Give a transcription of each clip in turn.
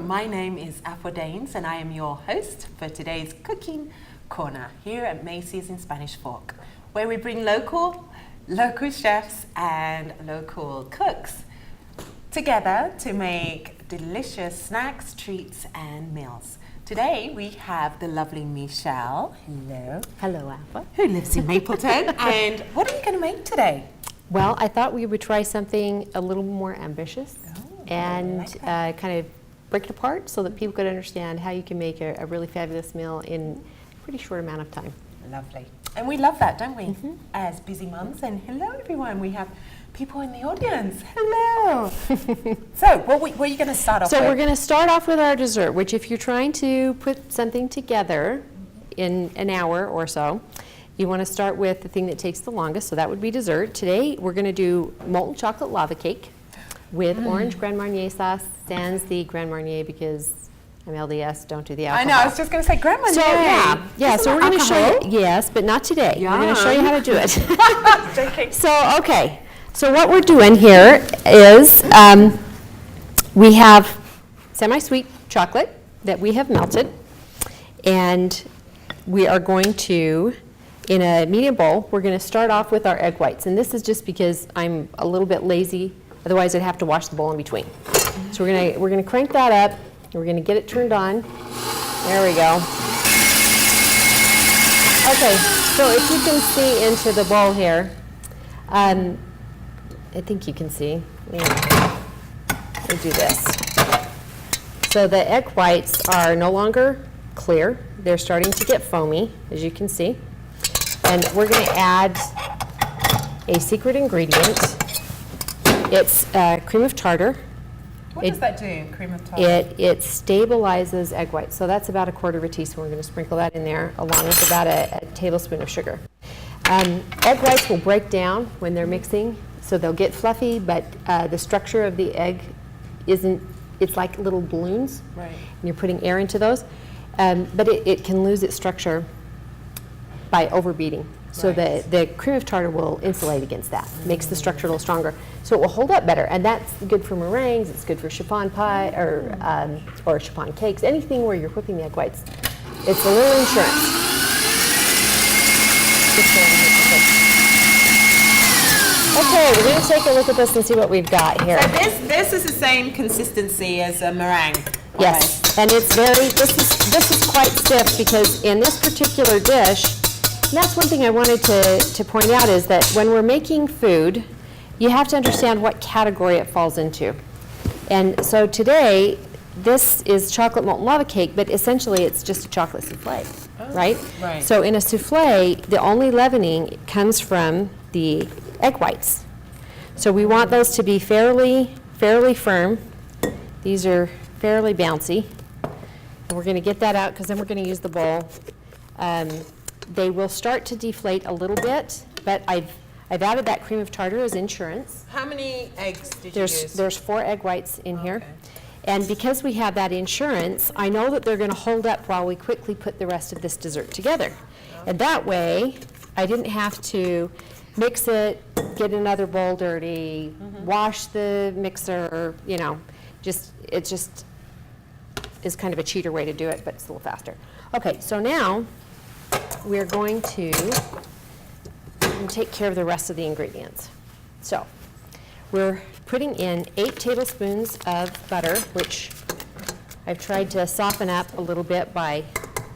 my name is Afro Danes and I am your host for today's Cooking Corner here at Maceys in Spanish Fork, where we bring local chefs and local cooks together to make delicious snacks, treats and meals. Today we have the lovely Michelle, hello. Hello, Alpha. Who lives in Mapleton. And what are you going to make today? Well, I thought we would try something a little more ambitious and kind of break it apart so that people could understand how you can make a really fabulous meal in a pretty short amount of time. Lovely. And we love that, don't we? As busy mums. And hello everyone, we have people in the audience. Hello. So, what are you going to start off with? So we're going to start off with our dessert, which if you're trying to put something together in an hour or so, you want to start with the thing that takes the longest, so that would be dessert. Today we're going to do molten chocolate lava cake with orange Grand Marnier sauce, sans the Grand Marnier because I'm LDS, don't do the alcohol. I know, I was just going to say Grand Marnier. So yeah, so we're going to show you, yes, but not today. We're going to show you how to do it. So what we're doing here is we have semi-sweet chocolate that we have melted, and we are going to, in a medium bowl, we're going to start off with our egg whites. And this is just because I'm a little bit lazy. Otherwise, I'd have to wash the bowl in between. So we're going to crank that up. We're going to get it turned on. There we go. Okay, so if you can see into the bowl here, I think you can see. We'll do this. So the egg whites are no longer clear. They're starting to get foamy, as you can see. And we're going to add a secret ingredient. It's cream of tartar. What does that do, cream of tartar? It stabilizes egg whites. So that's about a quarter of a teaspoon. We're going to sprinkle that in there, along with about a tablespoon of sugar. Egg whites will break down when they're mixing, so they'll get fluffy, but the structure of the egg isn't, it's like little balloons. Right. And you're putting air into those. But it can lose its structure by overbeating. So the cream of tartar will insulate against that, makes the structure a little stronger. So it will hold up better, and that's good for meringues, it's good for chiffon pie, or chiffon cakes, anything where you're whipping the egg whites. It's a little insurance. Okay, we're going to take a look at this and see what we've got here. So this is the same consistency as a meringue. Yes, and it's this is quite stiff because in this particular dish, and that's one thing I wanted to point out is that when we're making food, you have to understand what category it falls into. And so today, this is chocolate molten lava cake, but essentially it's just a chocolate souffle, right? Right. So in a souffle, the only leavening comes from the egg whites. So we want those to be fairly firm. These are fairly bouncy. And we're going to get that out because then we're going to use the bowl. They will start to deflate a little bit, but I've added that cream of tartar as insurance. How many eggs did you use? There's 4 egg whites in here. And because we have that insurance, I know that they're going to hold up while we quickly put the rest of this dessert together. And that way, I didn't have to mix it, get another bowl dirty, wash the mixer, you know, it just is kind of a cheater way to do it, but it's a little faster. Okay, so now we're going to take care of the rest of the ingredients. So we're putting in 8 tablespoons of butter, which I've tried to soften up a little bit by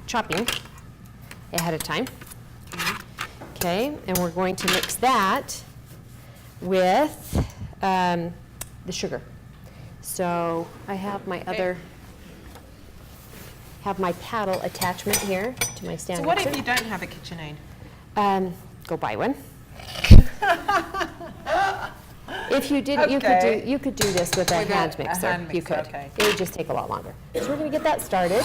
chopping ahead of time. Okay, and we're going to mix that with the sugar. So I have my my paddle attachment here to my stand So what mixer. if you don't have a KitchenAid? Go buy one. If you didn't, you could do this with a hand mixer. You could. Okay. It would just take a lot longer. So we're going to get that started.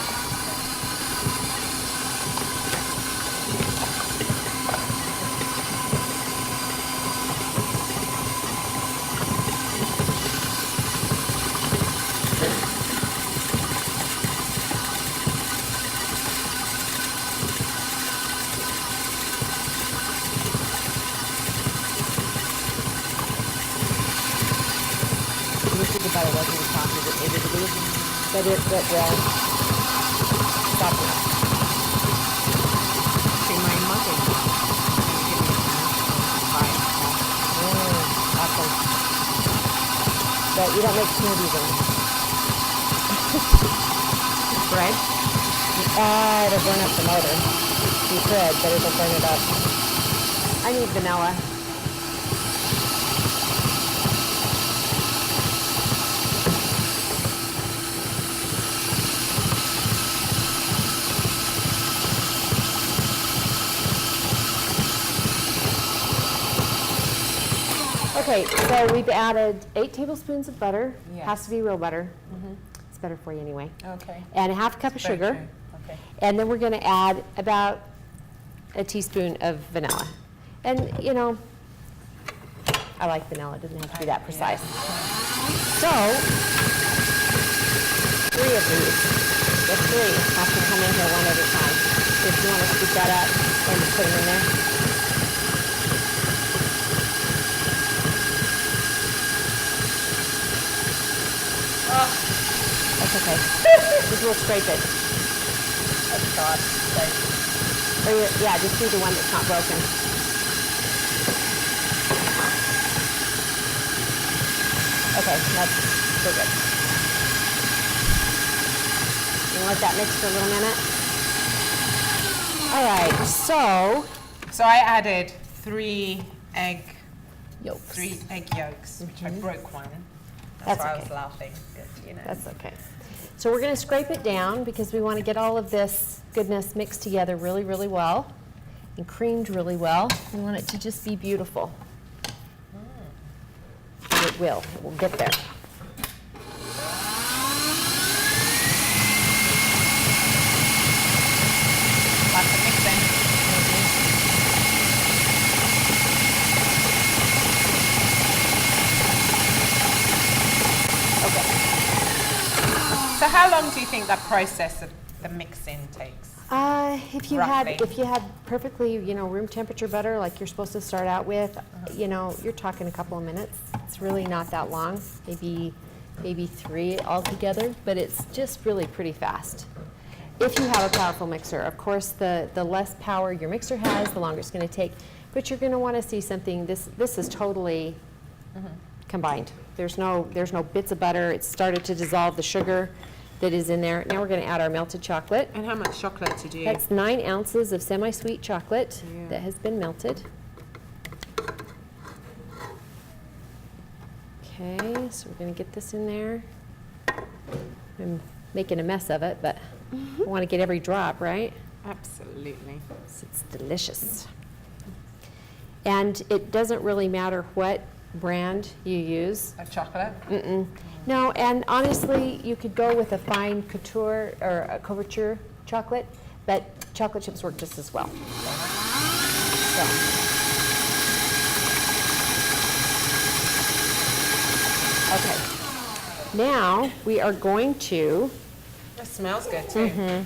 Butter wasn't as soft as it needed to be. but it will stop it. See my mugging. Awesome. But you don't make smoothies in it. Bread? It'll burn up the motor. You could, but it'll burn it up. I need vanilla. Okay, so we've added 8 tablespoons of butter. Yes. Has to be real butter. It's better for you anyway. Okay. And a half a cup of Very sugar. true. Okay. And then we're going to add about a teaspoon of vanilla. And, you know, I like vanilla. It doesn't have to be that precise. So, 3 of these. The 3 have to come in here one at a time. So if you want to scoop that up and just put them in there. That's okay. Just we'll scrape it. That's God. Or yeah, just do the one that's not broken. Okay, that's so good. You want to let that mix for a little minute? All right, So I added 3 egg yolks. 3 egg yolks, which I broke one. That's why I okay. was laughing. Good, you know. That's okay. So we're going to scrape it down because we want to get all of this goodness mixed together really, really well and creamed really well. We want it to just be beautiful. It will. It will get there. Lots of mixing. Okay. So how long do you think that process of the mixing takes? If you had perfectly, room temperature butter like you're supposed to start out with, you're talking a couple of minutes. It's really not that long, maybe 3 altogether, but it's just really pretty fast. If you have a powerful mixer, of course, the less power your mixer has, the longer it's going to take. But you're going to want to see something. This is totally combined. There's no bits of butter. It's started to dissolve the sugar that is in there. Now we're going to add our melted chocolate. And how much chocolate did you? That's 9 ounces of semi-sweet chocolate that has been melted. Okay, so we're going to get this in there. I'm making a mess of it, but I want to get every drop, right? Absolutely. It's delicious. And it doesn't really matter what brand you use. Of chocolate? No, and honestly, you could go with a fine couture or a couverture chocolate, but chocolate chips work just as well. So. Okay. Now we are going to. That smells good too.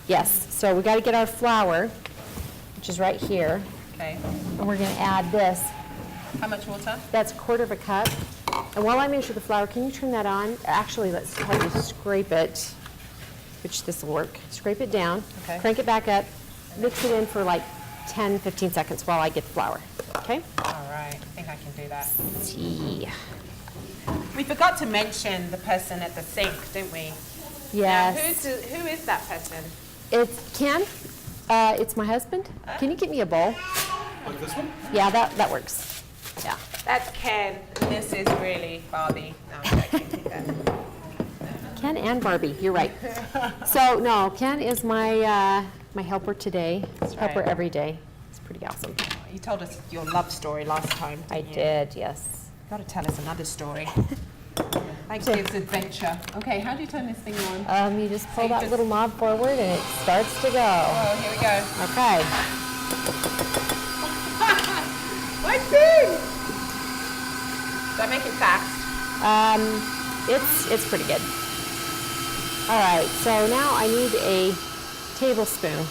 Yes. So we got to get our flour, which is right here, Okay. and we're going to add this. How much water? That's a 1/4 cup. And while I measure the flour, can you turn that on? Actually, let's try to scrape it, which this will work. Scrape it down, Okay. crank it back up, mix it in for like 10, 15 seconds while I get the flour. Okay? All right. I think I can do that. See. We forgot to mention the person at the sink, didn't we? Yes. Now, who is that person? It's Ken. It's my husband. Can you get me a bowl? Like this one? Yeah, that works. Yeah. That's Ken. This is really Barbie. No, I'm joking. Ken and Barbie, you're right. So no, Ken is my my helper today. Helper right. every day. It's pretty awesome. You told us your love story last time. I didn't you? did, yes. You've got to tell us another story. Like Gibbs Adventure. Okay, how do you turn this thing on? You just pull you that just- little knob forward and it starts to go. Oh, here we go. Okay. My thing! Does that make it fast? It's pretty good. All right, so now I need a tablespoon.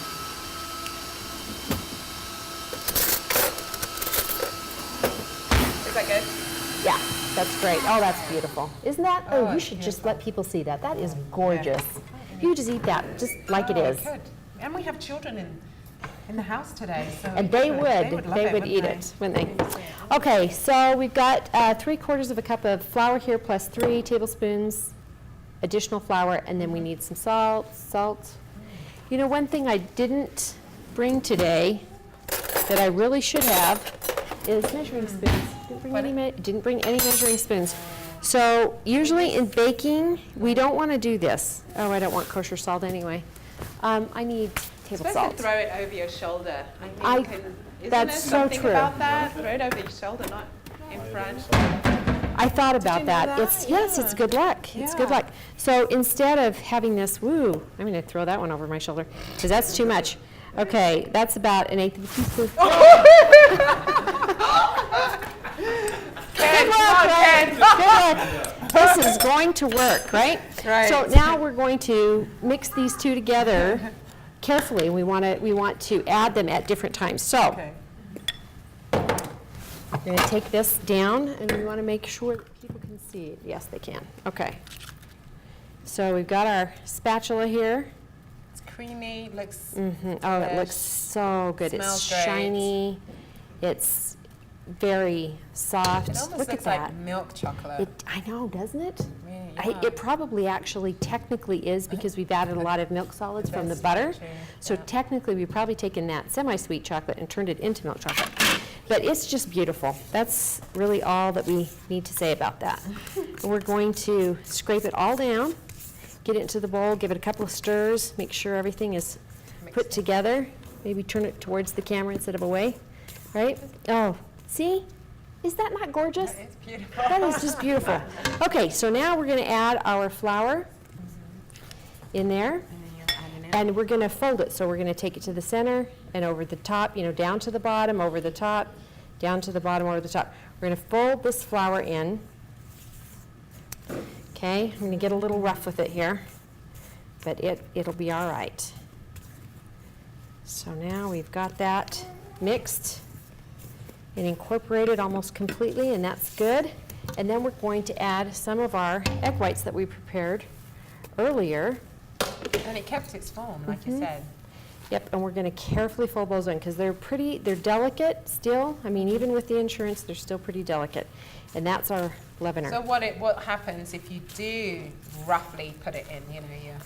Is that good? Yeah. That's great. Oh, that's beautiful. Isn't that? Oh, you it's should just beautiful. let people see that. That is gorgeous. You just eat that just like it is. Good. And we have children in the house today, so And they love would it, eat wouldn't it, wouldn't they? Okay, so we've got 3/4 of a cup of flour here plus 3 tablespoons additional flour, and then we need some salt. You know, one thing I didn't bring today that I really should have is measuring spoons. Didn't bring any measuring spoons. So usually in baking, we don't want to do this. Oh, I don't want kosher salt anyway. I need table Supposed salt. to throw it over your shoulder. Isn't that's there so something true. about that? Throw it over your shoulder, not in front. I thought about you know that. that? It's yes, it's good luck. It's good Yeah. luck. So instead of having this, I'm going to throw that one over my shoulder because that's too much. Okay, that's about 1/8 of a teaspoon. Good luck, right? Good luck. This is going to work, right? Right. So now we're going to mix these two together carefully. We want to add them at different times. So Okay. we're going to take this down, and we want to make sure that people can see it. Yes, they can. Okay. So we've got our spatula here. It's creamy, looks Oh, it fresh. looks so good. Smells It's great. shiny. It's very soft. It almost Look looks at like that. milk chocolate. I know, doesn't it? Yeah. It probably actually technically is because we've added a lot of milk solids from the That's butter. true, So yeah. technically, we've probably taken that semi-sweet chocolate and turned it into milk chocolate. But it's just beautiful. That's really all that we need to say about that. And we're going to scrape it all down, get it into the bowl, give it a couple of stirs, make sure everything is put together. Maybe turn it towards the camera instead of away, right? Oh, see? Is that not gorgeous? It's beautiful. That is just beautiful. Okay, so now we're going to add our flour in there, and we're going to fold it. So we're going to take it to the center and over the top, down to the bottom, over the top, down to the bottom, over the top. We're going to fold this flour in. Okay, I'm going to get a little rough with it here, but it'll be all right. So now we've got that mixed and incorporated almost completely, and that's good. And then we're going to add some of our egg whites that we prepared earlier. And it kept its form, like you said. Yep, and we're going to carefully fold those in because they're delicate still. I mean, even with the insurance, they're still pretty delicate. And that's our leavener. So what happens if you do roughly put it in,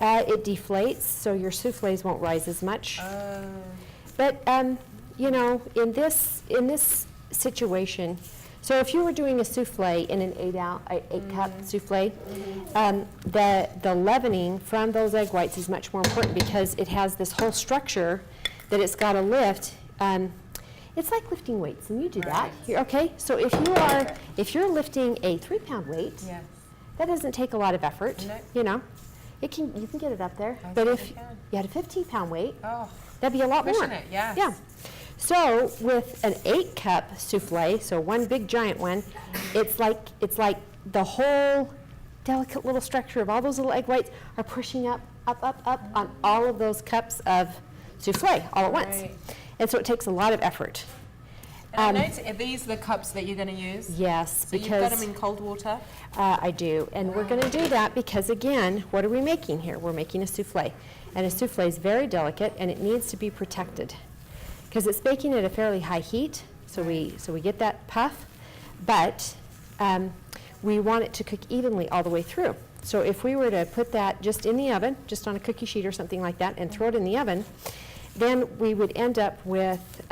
It deflates, so your souffles won't rise as much. But in this situation, so if you were doing a souffle in an 8-cup souffle, the leavening from those egg whites is much more important because it has this whole structure that it's got to lift. It's like lifting weights, and you do that. Okay, so if you're lifting a 3-pound weight, Yes. that doesn't take a lot of effort. No. You can get it up there. I But suppose if you can. you had a 15-pound weight, Oh, that'd be a lot more. pushing it, yes. Yeah. So with an 8-cup souffle, so one big giant one, it's like the whole delicate little structure of all those little egg whites are pushing up on all of those cups of souffle all at once. Right. And so it takes a lot of effort. and I noticed, are these the cups that you're going to use? Yes, So you've got because them in cold water? I do, and we're going to do that because, again, what are we making here? We're making a souffle, and a souffle is very delicate, and it needs to be protected because it's baking at a fairly high heat, so we get that puff, but we want it to cook evenly all the way through. So if we were to put that just in the oven, just on a cookie sheet or something like that, and throw it in the oven, then we would end up with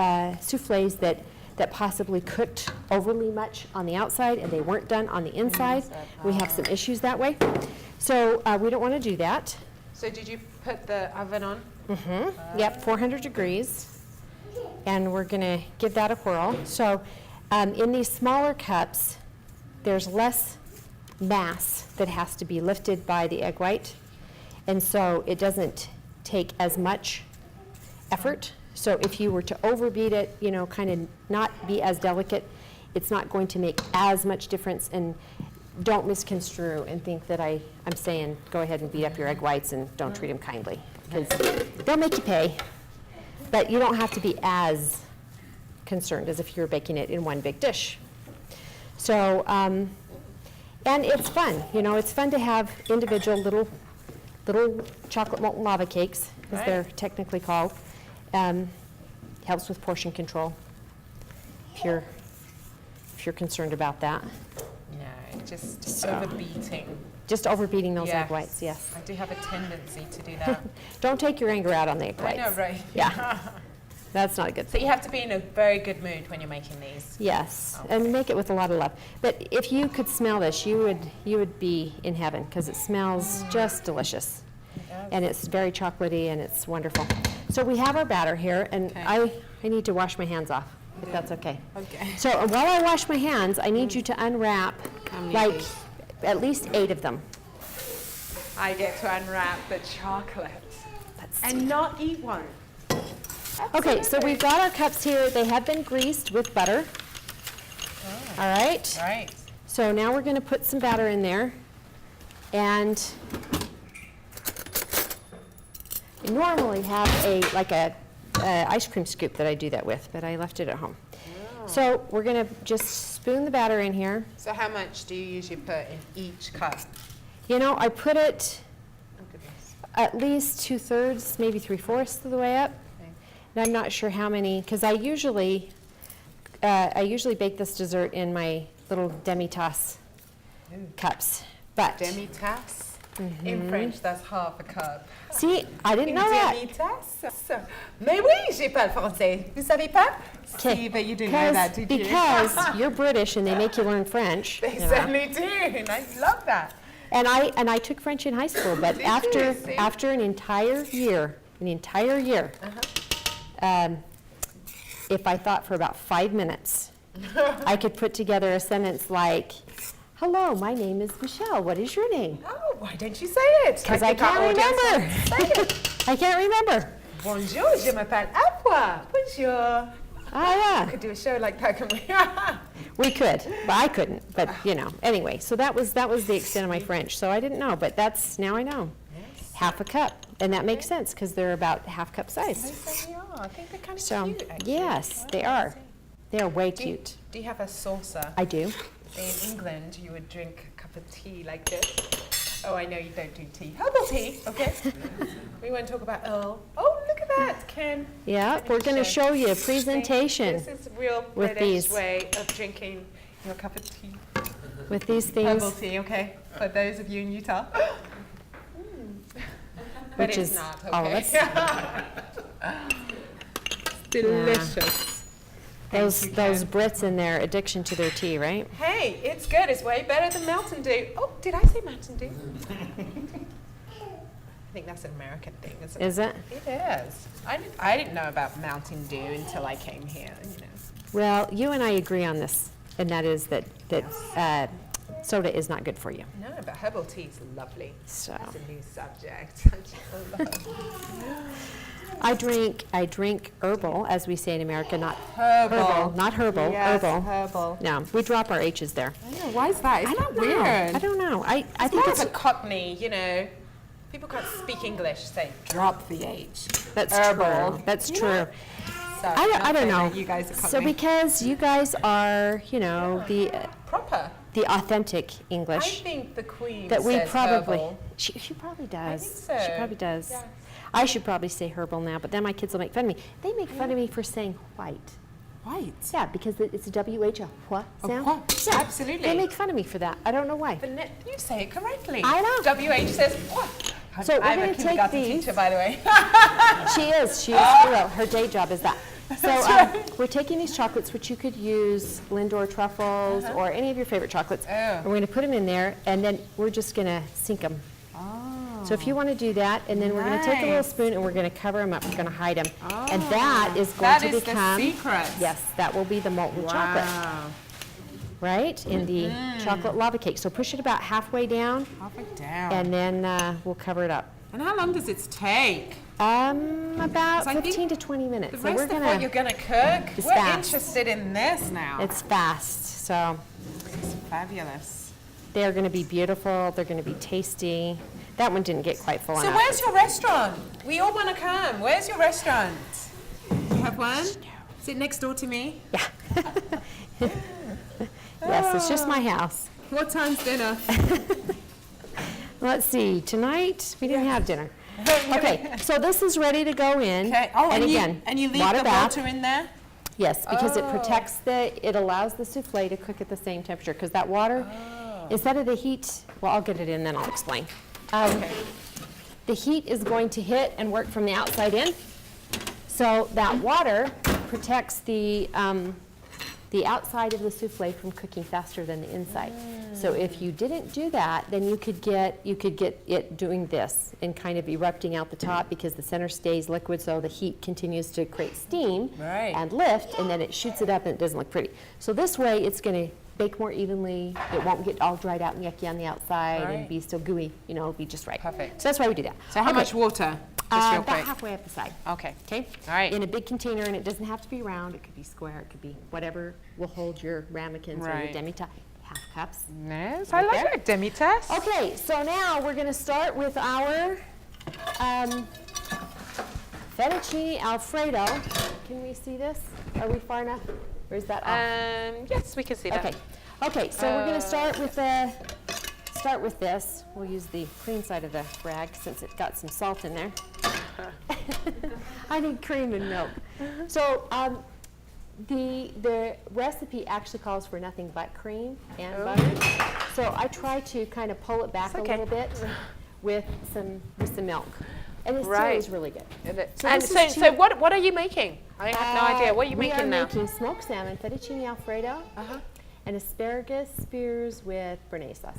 souffles that possibly cooked overly much on the outside and they weren't done on the inside. We have some issues that way. So we don't want to do that. So did you put the oven on? Yep, 400 degrees. And we're going to give that a whirl. So in these smaller cups, there's less mass that has to be lifted by the egg white. And so it doesn't take as much effort. So if you were to overbeat it, kind of not be as delicate, it's not going to make as much difference. And don't misconstrue and think that I'm saying go ahead and beat up your egg whites and don't treat them kindly, because they'll make you pay. But you don't have to be as concerned as if you're baking it in one big dish. So And it's fun, you know, it's fun to have individual little chocolate molten lava cakes, as they're technically called. Helps with portion control, if you're concerned about that. No, just overbeating. Just overbeating those Yes. egg whites, yes. I do have a tendency to do that. Don't take your anger out on the egg I whites. know, right? Yeah, that's not a good So thing. you have to be in a very good mood when you're making these. Yes, Okay. and make it with a lot of love. But if you could smell this, you would be in heaven, because it smells just delicious. And it's very chocolatey, and it's wonderful. So we have our batter here, and Okay. I need to wash my hands off, if that's okay. Okay. So while I wash my hands, I need you to unwrap How many like of these? at least 8 of them. I get to unwrap the chocolate Let's and not eat one. Okay, so we've got our cups here. They have been greased with butter. All right. Right. So now we're going to put some batter in there. And I normally have a ice cream scoop that I do that with, but I left it at home. So we're going to just spoon the batter in here. So how much do you usually put in each cup? You know, I put it Oh, goodness. at least 2/3, maybe 3/4 of the way up. Okay. And I'm not sure how many, because I usually bake this dessert in my little demi-tasse cups. But Demi-tasse? In French, that's half a cup. see, I didn't know that. Demi-tasse? Mais oui, j'ai pas le français. Vous savez pas? Okay, See, but you didn't know that, did you? because you're British and they make you learn French. They you know. certainly do, and I love that. And I took French in high school, but Did you? after See? after an entire year, if I thought for about 5 minutes, I could put together a sentence like, "Hello, my name is Michelle. What is your name?" Oh, why don't you say it? Because I think our can't audience remember. wants to say it. I can't remember. Bonjour, je m'appelle Aqua. Bonjour. Ah, yeah. Could do a show like that, can we? We could, but I couldn't. But you know, anyway. So that was the extent of my French. So I didn't know, but now I know. Yes. Half a cup, and that makes sense because they're about half cup size. They are. I think they're kind of So cute, actually. yes, Wow, they are. amazing. They are way Do you, cute. do you have a saucer? I do. In England, you would drink a cup of tea like this. Oh, I know you don't do tea. Herbal tea, okay? We won't talk about Earl. Oh, look at that, Ken. Yeah, Let me we're going to show you a presentation This is a real with British these. way of drinking your cup of tea. with these Herbal things, tea, okay? For those of you in Utah. But which it's is not, okay? all of us. Delicious. Those you, those Ken. Brits and their addiction to their tea, right? Hey, it's good. It's way better than Mountain Dew. Oh, did I say Mountain Dew? I think that's an American thing, isn't it? Is it? It is. I didn't know about Mountain Dew until I came here, you know. Well, you and I agree on this, and that is that soda is not good for you. No, but herbal tea is lovely. So That's a new subject. I drink herbal, as we say in America, not Herbal. not herbal, Yes, herbal. herbal. No, we drop our H's there. I know, why is that? Isn't that know. weird? I don't know. I I think think it's it's a Cockney, you know. People can't speak English, say drop the H. that's herbal. true. That's Yeah. true. So I don't know. You guys are Cockney. So because you guys are, you know, Proper. the authentic I English think the Queen that we says probably herbal. she probably does. think so. She probably does. Yeah. I should probably say herbal now, but then my kids will make fun of me. They make fun of me for saying white. White. Yeah, because it's a WH, a what sound. What? Yeah. Absolutely. They make fun of me for that. I don't know why. But you say it correctly. I know. WH says what? So we're I'm gonna a take kindergarten these. teacher, by the way. She is for real. Her day job is that. So we're taking these chocolates, which you could use Lindor truffles or any of your favorite chocolates. Oh. And we're going to put them in there, and then we're just going to sink them. Oh. So if you want to do that, and then we're going to take a little Nice. spoon and we're going to cover them up. We're going to hide them, and that is going That to is become the secret. yes, that will be the molten chocolate, Wow. right, in the chocolate lava cake. So push it about halfway down, Half it down. and then we'll cover it up. And how long does it take? About So I think 15 to 20 minutes. The So rest we're of gonna. what you're going to cook, It's we're fast. interested in this now. It's fast, so It's fabulous. they are going to be beautiful. They're going to be tasty. That one didn't get quite full So enough. where's your restaurant? We all want to come. Where's your restaurant? You have one? Is it next door to me? Yeah. Yes, it's just my house. What time's dinner? Let's see, tonight, we didn't have dinner. Okay, so this is ready to go in. Okay. Oh, and and again, you leave water the bath. water in there? Yes, because it protects it allows the souffle to cook at the same temperature, because that water, instead of the heat, well, I'll get it in, then I'll explain. Okay. The heat is going to hit and work from the outside in. So that water protects the outside of the souffle from cooking faster than the inside. So if you didn't do that, then you could get it doing this and kind of erupting out the top, because the center stays liquid, so the heat continues to create steam and lift, and then it shoots it up and it doesn't look pretty. So this way it's going to bake more evenly. It won't get all dried out and yucky on the outside and be still gooey. It'll be just right. Perfect. So that's why we do that. So how much water? Just real About quick. halfway up the side. Okay. Okay? All right. In a big container, and it doesn't have to be round. It could be square. It could be whatever will hold your ramekins or your demi-tasse. Half cups. Yes, I like that demi-tasse. Okay, so now we're going to start with our fettuccine Alfredo. Can we see this? Are we far enough? Or is that off? Yes, we can see that. Okay, so we're going to start with this. We'll use the clean side of the rag since it's got some salt in there. I need cream and milk. So the recipe actually calls for nothing but cream and butter. So I try to kind of pull it back a little bit with some milk. And it still is really good. So what are you making? I have no idea. What are you making now? We are making smoked salmon, fettuccine Alfredo, and asparagus spears with bearnaise sauce.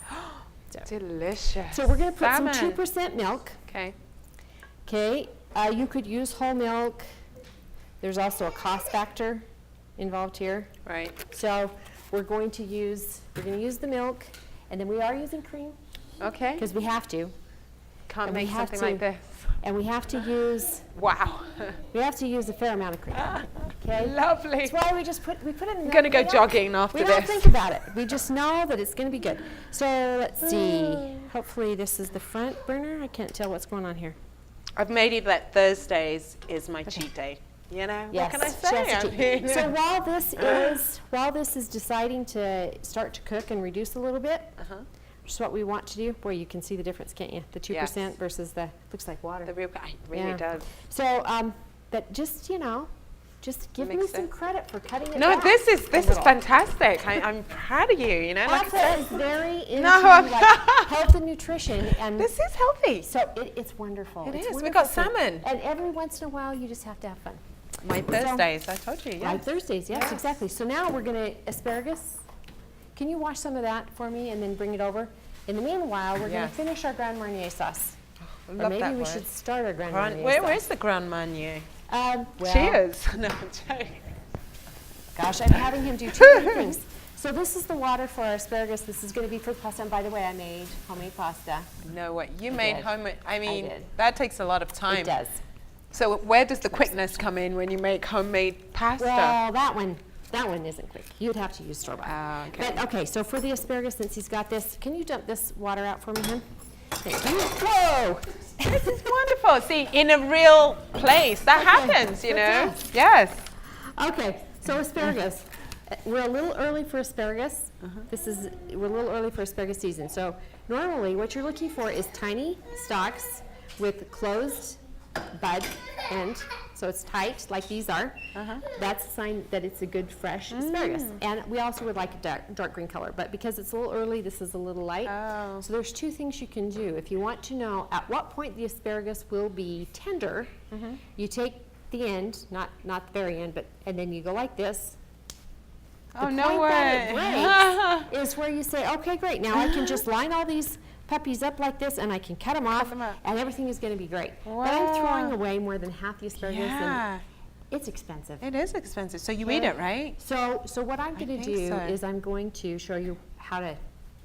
Delicious. So we're going to put some 2% milk. Okay. Okay. You could use whole milk. There's also a cost factor involved here. Right. So we're going to use the milk, and then we are using cream. Okay. Because we have to. Can't make something like this. And we have to use. Wow. We have to use a fair amount of cream. Okay. Lovely. That's why we put it in. I'm gonna go jogging after this. We don't think about it. We just know that it's going to be good. So let's see. Hopefully this is the front burner. I can't tell what's going on here. I've made it that Thursdays is my cheat day. Yes. What can I say? So while this is deciding to start to cook and reduce a little bit, which is what we want to do. Boy, you can see the difference, can't you? The 2% versus the looks like water. The real, it really does. So, but just just give me some credit for cutting it. No, this is fantastic. I'm proud of you. Alpha is very into health and nutrition, and this is healthy. So it's wonderful. It is. We got salmon, and every once in a while, you just have to have fun. My Thursdays, I told you. My Thursdays, yes, exactly. So now we're going to asparagus. Can you wash some of that for me and then bring it over? In the meanwhile, we're going to finish our Grand Marnier sauce. Or maybe we should start our Grand Marnier sauce. Where's the Grand Marnier? Well, Cheers. No, I'm joking. Gosh, I'm having him do two different things. So this is the water for our asparagus. This is going to be for the pasta. And by the way, I made homemade pasta. No way. You made homemade. I mean, that takes a lot of time. It does. So where does the quickness come in when you make homemade pasta? Well, that one isn't quick. You'd have to use store-bought. Okay. But okay, so for the asparagus, since he's got this, can you dump this water out for me, hon? Thank you. Whoa! This is wonderful. See, in a real place, that happens, you know. Yes. Okay, so asparagus. We're a little early for asparagus. We're a little early for asparagus season. So normally, what you're looking for is tiny stalks with closed bud end, so it's tight like these are. That's a sign that it's a good fresh asparagus. And we also would like a dark green color, but because it's a little early, this is a little light. So there's two things you can do. If you want to know at what point the asparagus will be tender, you take the end, not the very end, and then you go like this. Oh, no way. The point that it breaks is where you say, okay, great, now I can just line all these puppies up like this, and I can cut them off, and everything is going to be great. Wow. But I'm throwing away more than half the asparagus, and it's expensive. It is expensive. So you eat it, right? So what I'm going to do is I'm going to show you how to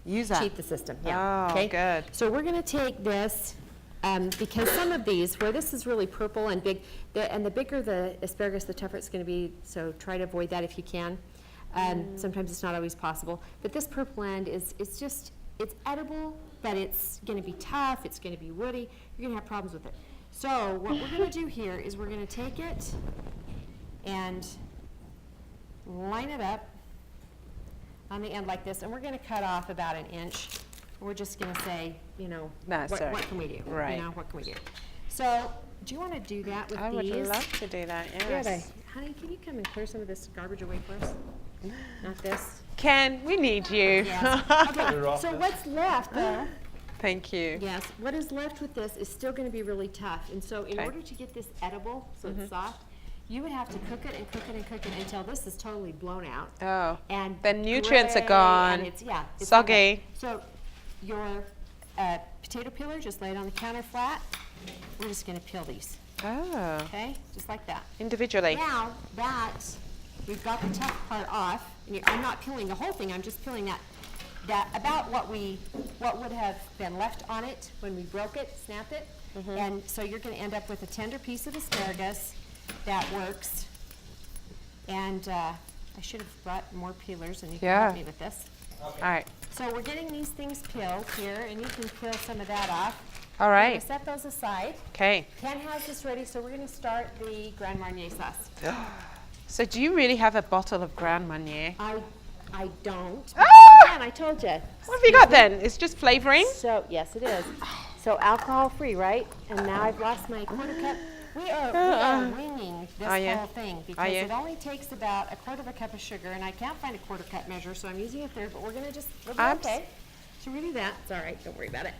cheat the system. Yeah. Oh, good. So we're going to take this, because some of these, where this is really purple and big, and the bigger the asparagus, the tougher it's going to be, so try to avoid that if you can. Sometimes it's not always possible. But this purple end it's edible, but it's going to be tough, it's going to be woody, you're going to have problems with it. So what we're going to do here is we're going to take it and line it up on the end like this, and we're going to cut off about an inch. We're just going to say, you know, That's what can we do? Right. You know, what can we do? So, do you want to do that with I these? would love to do that, yes. Honey, can you come and clear some of this garbage away for us? Not this. Ken, we need you. Yes. Okay, so what's left though? Thank you. Yes, what is left with this is still going to be really tough. And so in order to get this edible, so it's soft, you would have to cook it and cook it and cook it until this is totally blown out. Oh, And the nutrients are gray, gone. and it's Soggy. So your potato peeler, just lay it on the counter flat. We're just going to peel these, Oh, okay? Just like that. individually. Now that we've got the tough part off, and I'm not peeling the whole thing, I'm just peeling that about what would have been left on it when we broke it, snapped it. And so you're going to end up with a tender piece of asparagus that works. And I should have brought more peelers, and you can help me with this. All right. So we're getting these things peeled here, and you can peel some of that off. All We're right. going to set those aside. Okay. Ken has this ready, so we're going to start the Grand Marnier sauce. So do you really have a bottle of Grand Marnier? I don't. Ah! Again, I told you. What have you got then? It's just flavoring? So, yes, it is. So alcohol free, right? And now I've lost my quarter cup. We are winging this whole thing because it only takes about a quarter of a cup of sugar, and I can't find a quarter cup measure, so I'm using a third, but we're going to just, okay. So we do that. It's all right. Don't worry about it.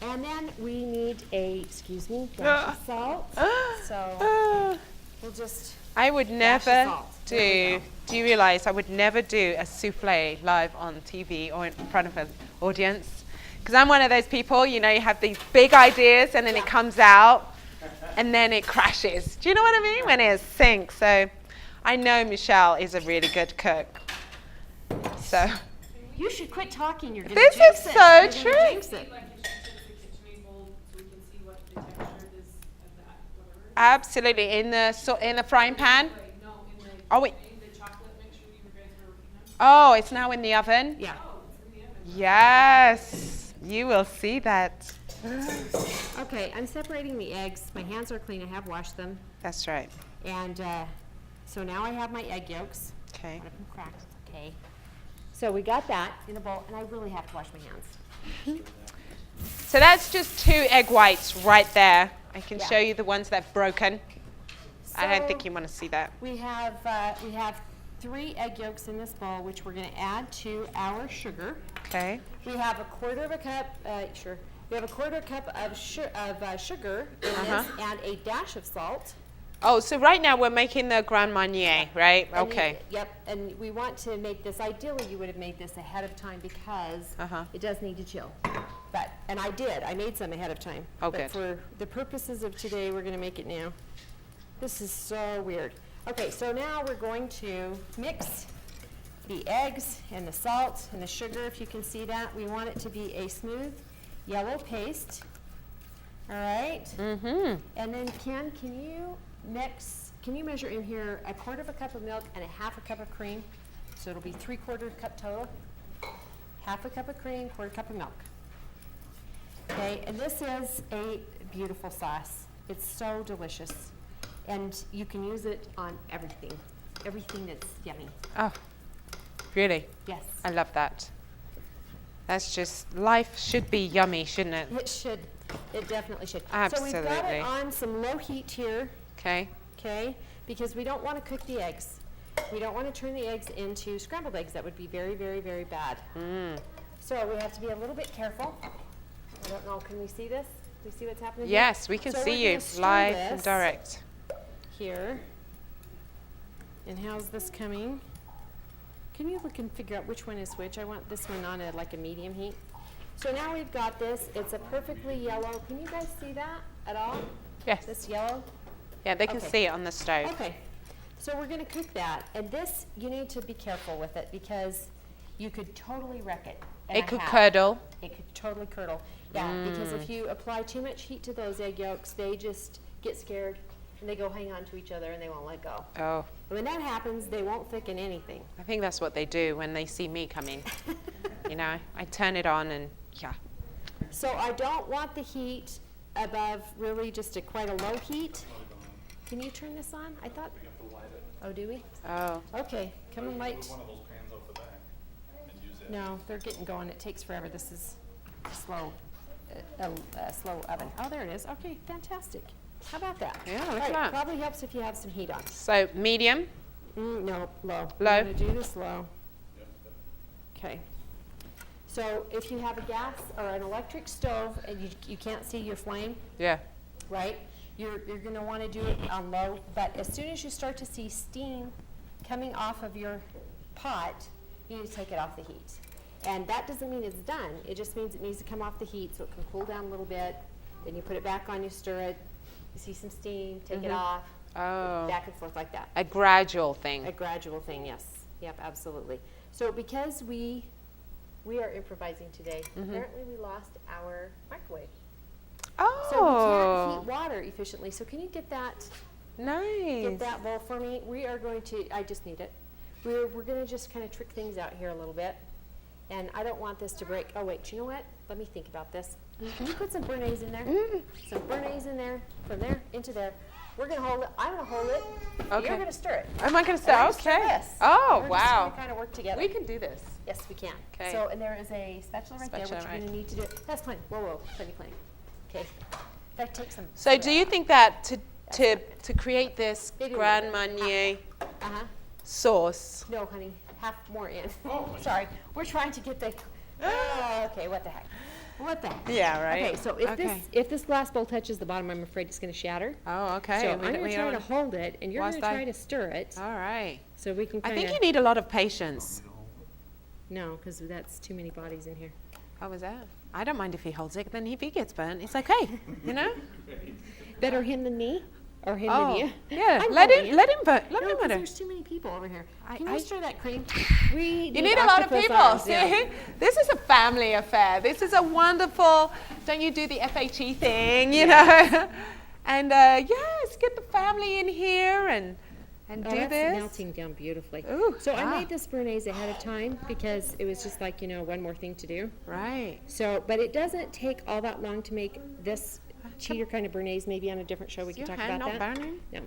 And then we need a, dash of salt. So we'll just I would never salt. do you realize I would never do a souffle live on TV or in front of an audience? Because I'm one of those people, you know, you have these big ideas and then it comes out and then it crashes. Do you know what I mean? When it sinks. So I know Michelle is a really good cook. So you should quit talking. You're going to this jinx is it. so You're true. gonna jinx it. Absolutely. In the frying pan? No, in the, Oh, wait. in the chocolate mixture you guys were working Oh, it's now in the oven? Yeah. on? Oh, it's in the oven. Yes. You will see that. Okay, I'm separating the eggs. My hands are clean. I have washed them. That's right. And so now I have my egg yolks. Okay. One of them cracked. Okay. So we got that in a bowl, and I really have to wash my hands. So that's just 2 egg whites right there. I can Yeah. show you the ones that have broken. I don't So think you want to see that. we have 3 egg yolks in this bowl, which we're going to add to our sugar. Okay. We have a quarter of a cup. We have a quarter cup of sugar in this, and a dash of salt. Oh, so right now we're making the Grand Marnier, right? And Okay. Yep, and we want to make this, ideally you would have made this ahead of time because it does need to chill. And I did, I made some ahead of time. Oh, but good. for the purposes of today, we're gonna make it now. This is so weird. Okay, so now we're going to mix the eggs and the salt and the sugar, if you can see that. We want it to be a smooth yellow paste. All right? Mm-hmm. And then Ken, can you measure in here a quarter of a cup of milk and a half a cup of cream? So it'll be 3/4 cup total. Half a cup of cream, quarter cup of milk. Okay, and this is a beautiful sauce. It's so delicious. And you can use it on everything that's yummy. Oh, really? Yes. I love that. That's just, life should be yummy, shouldn't it? It should. It definitely should. So we've got Absolutely. it on some low heat here, Okay. okay? Because we don't want to cook the eggs. We don't want to turn the eggs into scrambled eggs. That would be very, very, very bad. So we have to be a little bit careful. I don't know, can we see this? Can we see what's happening here? Yes, we can So see we're you gonna stir live and this direct. Here. And how's this coming? Can you look and figure out which one is which? I want this one on like a medium heat. So now we've got this. It's a perfectly yellow. Can you guys see that at all? Yes. This yellow? Yeah, they can Okay. see it on the stove. Okay. So we're going to cook that. And this, you need to be careful with it because you could totally wreck it. And It I could have. curdle. It could totally curdle. Yeah, because if you apply too much heat to those egg yolks, they just get scared and they go hang on to each other and they won't let go. Oh, And when that happens, they won't thicken anything. I think that's what they do when they see me coming. You know, I turn it on and yeah. So I don't want the heat above really just quite a low heat. Can you turn this on? I thought. Oh, do we? Oh, Okay, come and light. One of those pans off the back. And No, they're getting going. It takes forever. This is slow, slow oven. Oh, there it is. Okay, fantastic. How about that? Yeah, look All at right, that. probably helps if you have some heat on. So medium. No, low. Low. I'm going to do this low. Okay. So if you have a gas or an electric stove and you can't see your flame, Yeah. right? You're going to want to do it on low, but as soon as you start to see steam coming off of your pot, you need to take it off the heat. And that doesn't mean it's done. It just means it needs to come off the heat so it can cool down a little bit. Then you put it back on, you stir it, you see some steam, take it off, Oh. back and forth like that. A gradual thing. A gradual thing, yes. Yep, absolutely. So because we are improvising today, apparently we lost our microwave. Oh. So we can't heat water efficiently. So can you get that Nice. bowl for me? We are going to, I just need it. We're going to just kind of trick things out here a little bit. And I don't want this to break. Oh, wait, you know what? Let me think about this. Can you put some bearnaise in there? Some bearnaise in there, from there into there. We're going to hold it. I'm going to hold it. Okay. You're going to stir it. Am I going to And I'm say? gonna stir Okay. this. Oh, We're just wow. going to kind of work together. We can do this. Yes, we can. 'Kay. So, and there is a spatula right there, Spatula, which you're right. going to need to do it. That's plenty. Whoa, plenty. Okay. That takes some. So do you think that to create this Maybe Grand a Marnier Uh-huh. sauce, No, honey. Half more in. Sorry. We're trying to get the. Oh, okay. What the heck? What the heck? Yeah, right. Okay, so if this glass bowl touches the bottom, I'm afraid it's going to shatter. Oh, okay. So We I'm don't- going we to try don't- to hold it, and you're Whilst going to I- try to stir it, All right. so we can I kind of. think you need a lot of patience. No, because that's too many bodies in here. How was that? I don't mind if he holds it, then if he gets burnt, it's okay, you know? Better him than me, or him Oh, than you. yeah. I'm Let holding him it. let him burn. Let No, him 'cause burn it. there's too many people over here. Can I- you stir that cream? We You need a lot of octopus people. arms, See, yeah. this is a family affair. This is a wonderful. Don't you do the FHE thing, you know? And yes, get the family in here and Oh, do that's this. melting down beautifully. Ooh, So I wow. made this bearnaise ahead of time because it was just like, one more thing to do. Right. So, but it doesn't take all that long to make this cheater kind of bearnaise. Maybe on a different show we can Your talk hand about not that. burning? No,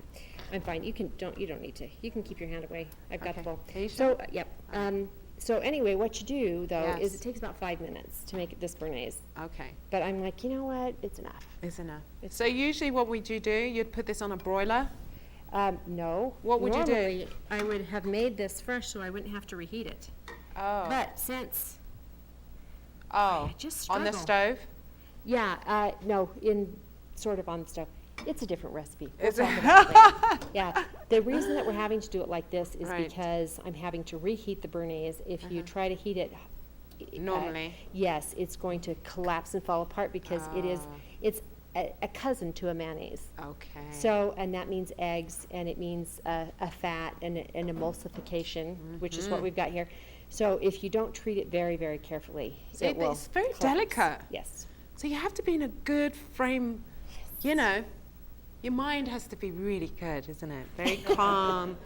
I'm fine. You don't need to. You can keep your hand away. I've got the Okay. bowl. Are you So, yep. So anyway, what you do though is Yes. it takes about 5 minutes to make this bearnaise. Okay. But I'm like, you know what? It's enough. Is enough. So usually, what would you do? You'd put this on a broiler. No. What would you do? Normally, I would have made this fresh so I wouldn't have to reheat it. Oh. But since Oh. just On the struggle. stove. Yeah, no, sort of on the stove. It's a different recipe. We'll Is it? talk about it later. Yeah, the reason that we're having to do it like this is Right. because I'm having to reheat the bearnaise. If you try to heat it Normally. yes, it's going to collapse and fall apart because it's a cousin to a mayonnaise. Okay. So, and that means eggs, and it means a fat and an emulsification, which is what we've got here. So if you don't treat it very, very carefully, it will it's very collapse. delicate. Yes. So you have to be in a good frame, you know. Your mind has to be really good, isn't it? Very calm.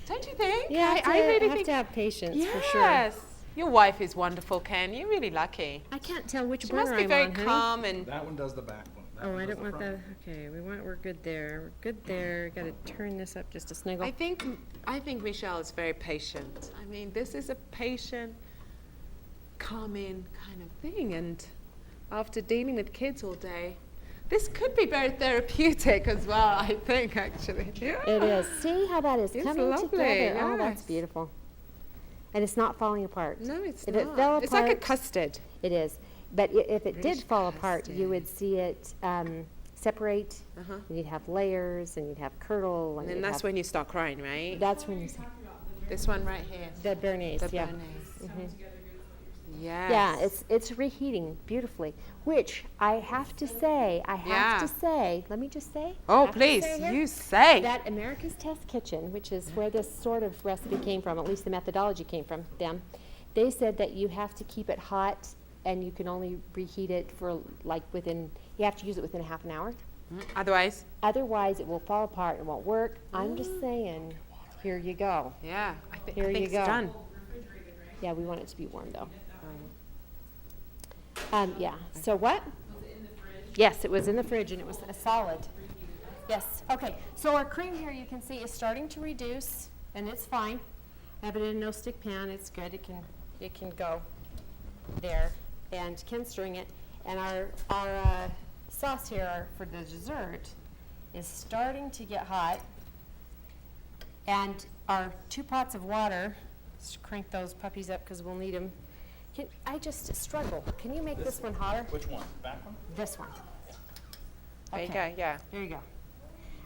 Don't you think? Yeah, I really have think. to have patience for sure. Yes. Your wife is wonderful, Ken. You're really lucky. I can't tell which She must burner be I'm very on, honey. calm and. That one does the back one. That Oh, one I does don't the want front that. Okay, we're good there. We're good there. Got to turn this up just a sniggle. I think Michelle is very patient. I mean, this is a patient, calming kind of thing. And after dealing with kids all day, this could be very therapeutic as well, I think, actually. It is. See how that is It's coming lovely, together. Oh, that's yes. beautiful. And it's not falling apart. No, it's If not. it fell It's like a apart- custard. It is. But if it did Rich fall apart, custard. you would see it separate, and you'd have layers, and you'd have curdle. And then that's when you start crying, right? That's when you see This one right here. the bearnaise. The Yeah. bearnaise. Yes. Yeah, it's reheating beautifully, which I have to say, let me just say. Oh, have to please, say here, you say. that America's Test Kitchen, which is where this sort of recipe came from, at least the methodology came from them, they said that you have to keep it hot and you can only reheat it for you have to use it within a half an hour. Otherwise, Otherwise, it will fall apart, it won't work. I'm just saying, here you go. yeah, I think Here you it's go. done. Yeah, we want it to be warm though. Yeah, so what? Yes, it was in the fridge and it was a solid. Yes, okay, so our cream here you can see is starting to reduce and it's fine. I have it in a no-stick pan, it's good, it can it can go there, and Ken's stirring it. And our sauce here for the dessert is starting to get hot. And our 2 pots of water, let's crank those puppies up because we'll need them. I just struggle. Can you make this one hotter? Which one? Back one? This one. There you Okay. go, yeah. There you go.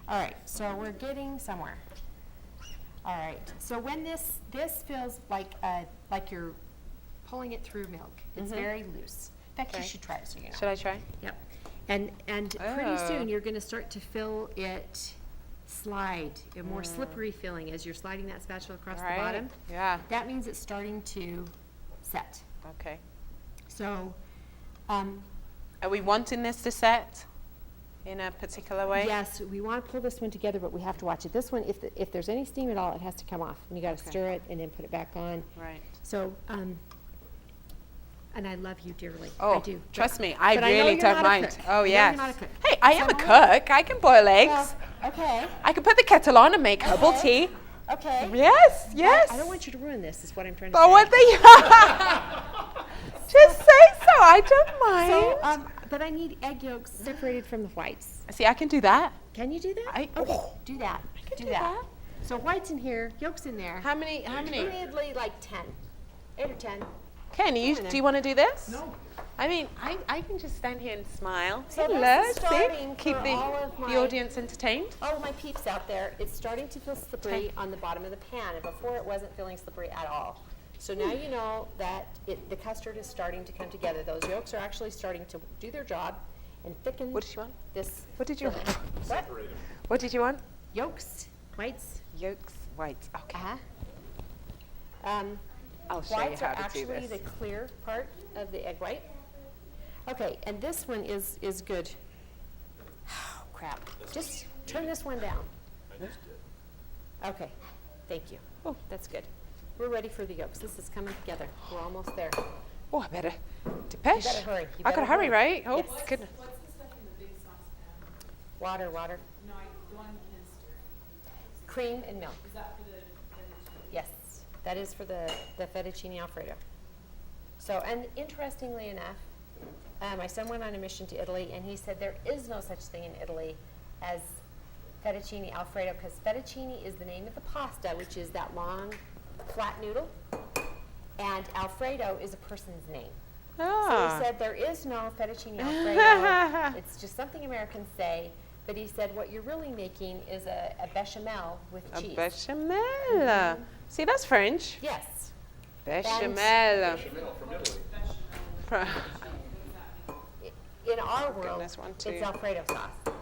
All right, so we're getting somewhere. All right, so when this feels like you're pulling it through milk, it's very loose. In fact, you Okay. should try it so you know. Should I try? Yep. And pretty Oh. soon you're going to start to feel it slide, a more slippery feeling as you're sliding that spatula across the bottom. Yeah, That means it's starting to set. okay. So, Are we wanting this to set in a particular way? yes, we want to pull this one together, but we have to watch it. This one, if there's any steam at all, it has to come off. And you got to Okay. stir it and then put it back on. Right. So, and I love you dearly. Oh, I do. trust me, I but I know really you're don't not a mind. cook. Oh, I know yes. you're not a cook. Hey, I am a Someone- cook. I can boil eggs. Well, okay, I can put the kettle on and make herbal Okay. tea. okay. Yes, yes. I don't want you to ruin this, is what I'm trying to Oh, say. what the? Just say so. I don't mind. So, but I need egg yolks separated from the whites. See, I can do that. Can you do that? I- Okay, oh. do that. can do do that. that. So whites in here, yolks in there. How many? You need like 10, 8 or 10. Ken, in there. do you want to do this? No. I mean, I can just stand here and smile. So this Hello, is starting see? Keep for the, all of the my- audience entertained. All my peeps out there, it's starting to feel slippery on the bottom of the pan, and before it wasn't feeling slippery at all. So now you know that the custard is starting to come together. Those yolks are actually starting to do their job and thicken What did you want? this. What did you want? What? What did you want? Yolks, whites. Yolks, whites. Okay. I'll show you Whites how are to do actually this. the clear part of the egg white. Okay, and this one is good. Oh, crap. Just turn this one down. I just did. Okay, thank you. Oh. That's good. We're ready for the yolks. This is coming together. We're almost there. Oh, I better depeche. You better hurry. You I gotta better hurry, hurry. right? Oh, Yes. goodness. What's the stuff in the big saucepan? Water, water, No, the one in stir. cream, and milk. Is that for the fettuccine? Yes, that is for the fettuccine Alfredo. So, and interestingly enough, my son went on a mission to Italy, and he said there is no such thing in Italy as fettuccine Alfredo, because fettuccine is the name of the pasta, which is that long, flat noodle, and Alfredo is a person's name. So Ah. he said there is no fettuccine Alfredo. It's just something Americans say. But he said what you're really making is a bechamel with A cheese. bechamel. See, that's French. Yes. Bechamel. From Italy. Fr- In our world, Goodness, one, two. it's Alfredo sauce.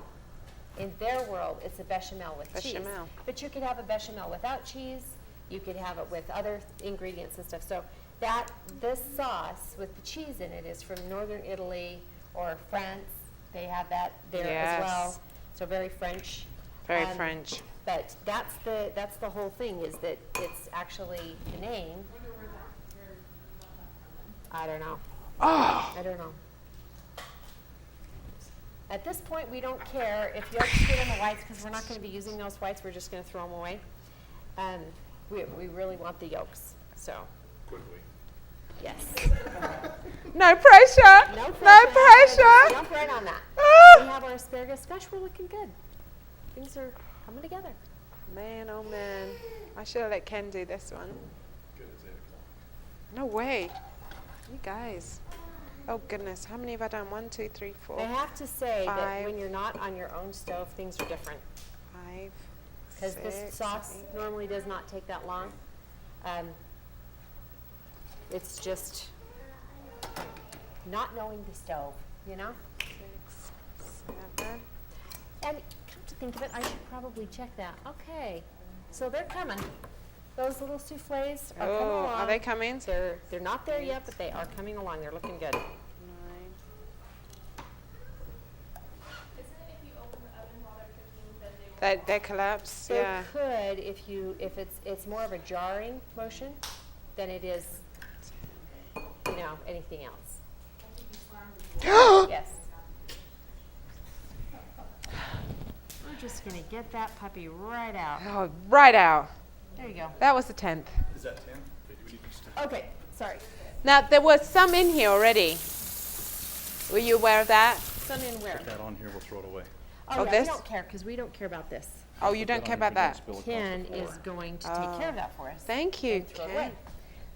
In their world, it's a bechamel with cheese. Bechamel. But you could have a bechamel without cheese. You could have it with other ingredients and stuff. So this sauce with the cheese in it is from northern Italy or France. They have that there as well. Yes. So very French. Very Um, French. But that's the whole thing, is that it's actually the name. I don't know. Oh, I don't know. At this point, we don't care if yolks get in the whites, because we're not going to be using those whites. We're just going to throw them away. We really want the yolks. So, Quickly. yes. no pressure. No No pressure. pressure. Jump right on that. We Ah. have our asparagus. Gosh, we're looking good. Things are coming together. Man, oh man. I should have let Ken do this one. Good, it's 8 o'clock. No way. You guys. Oh goodness, how many have I done? 1, 2, 3, 4, I have to say that 5. when you're not on your own stove, things are different. 5, Because 6, this sauce 8. normally does not take that long. It's just not knowing the stove, you know? 6, 7. And come to think of it, I should probably check that. Okay, so they're coming. Those little souffles are coming Oh, along. are they coming? They're not there yet, but they are coming along. They're looking good. 9. Isn't it if you open the oven while they're cooking, then they They collapse, So yeah. it could, if it's more of a jarring motion than it is, anything else. Yes. We're just gonna get that puppy right out. Oh, right out. There you go. That was the 10th. Is that 10? Okay, do we need these 10? Okay, sorry. Now, there was some in here already. Were you aware of that? Some in where? Put that on here, we'll throw it away. Oh, yeah, this? we don't care because we don't care about this. Oh, you don't care about that? Ken is going to take care of that for us. Thank you, and throw it Ken. away.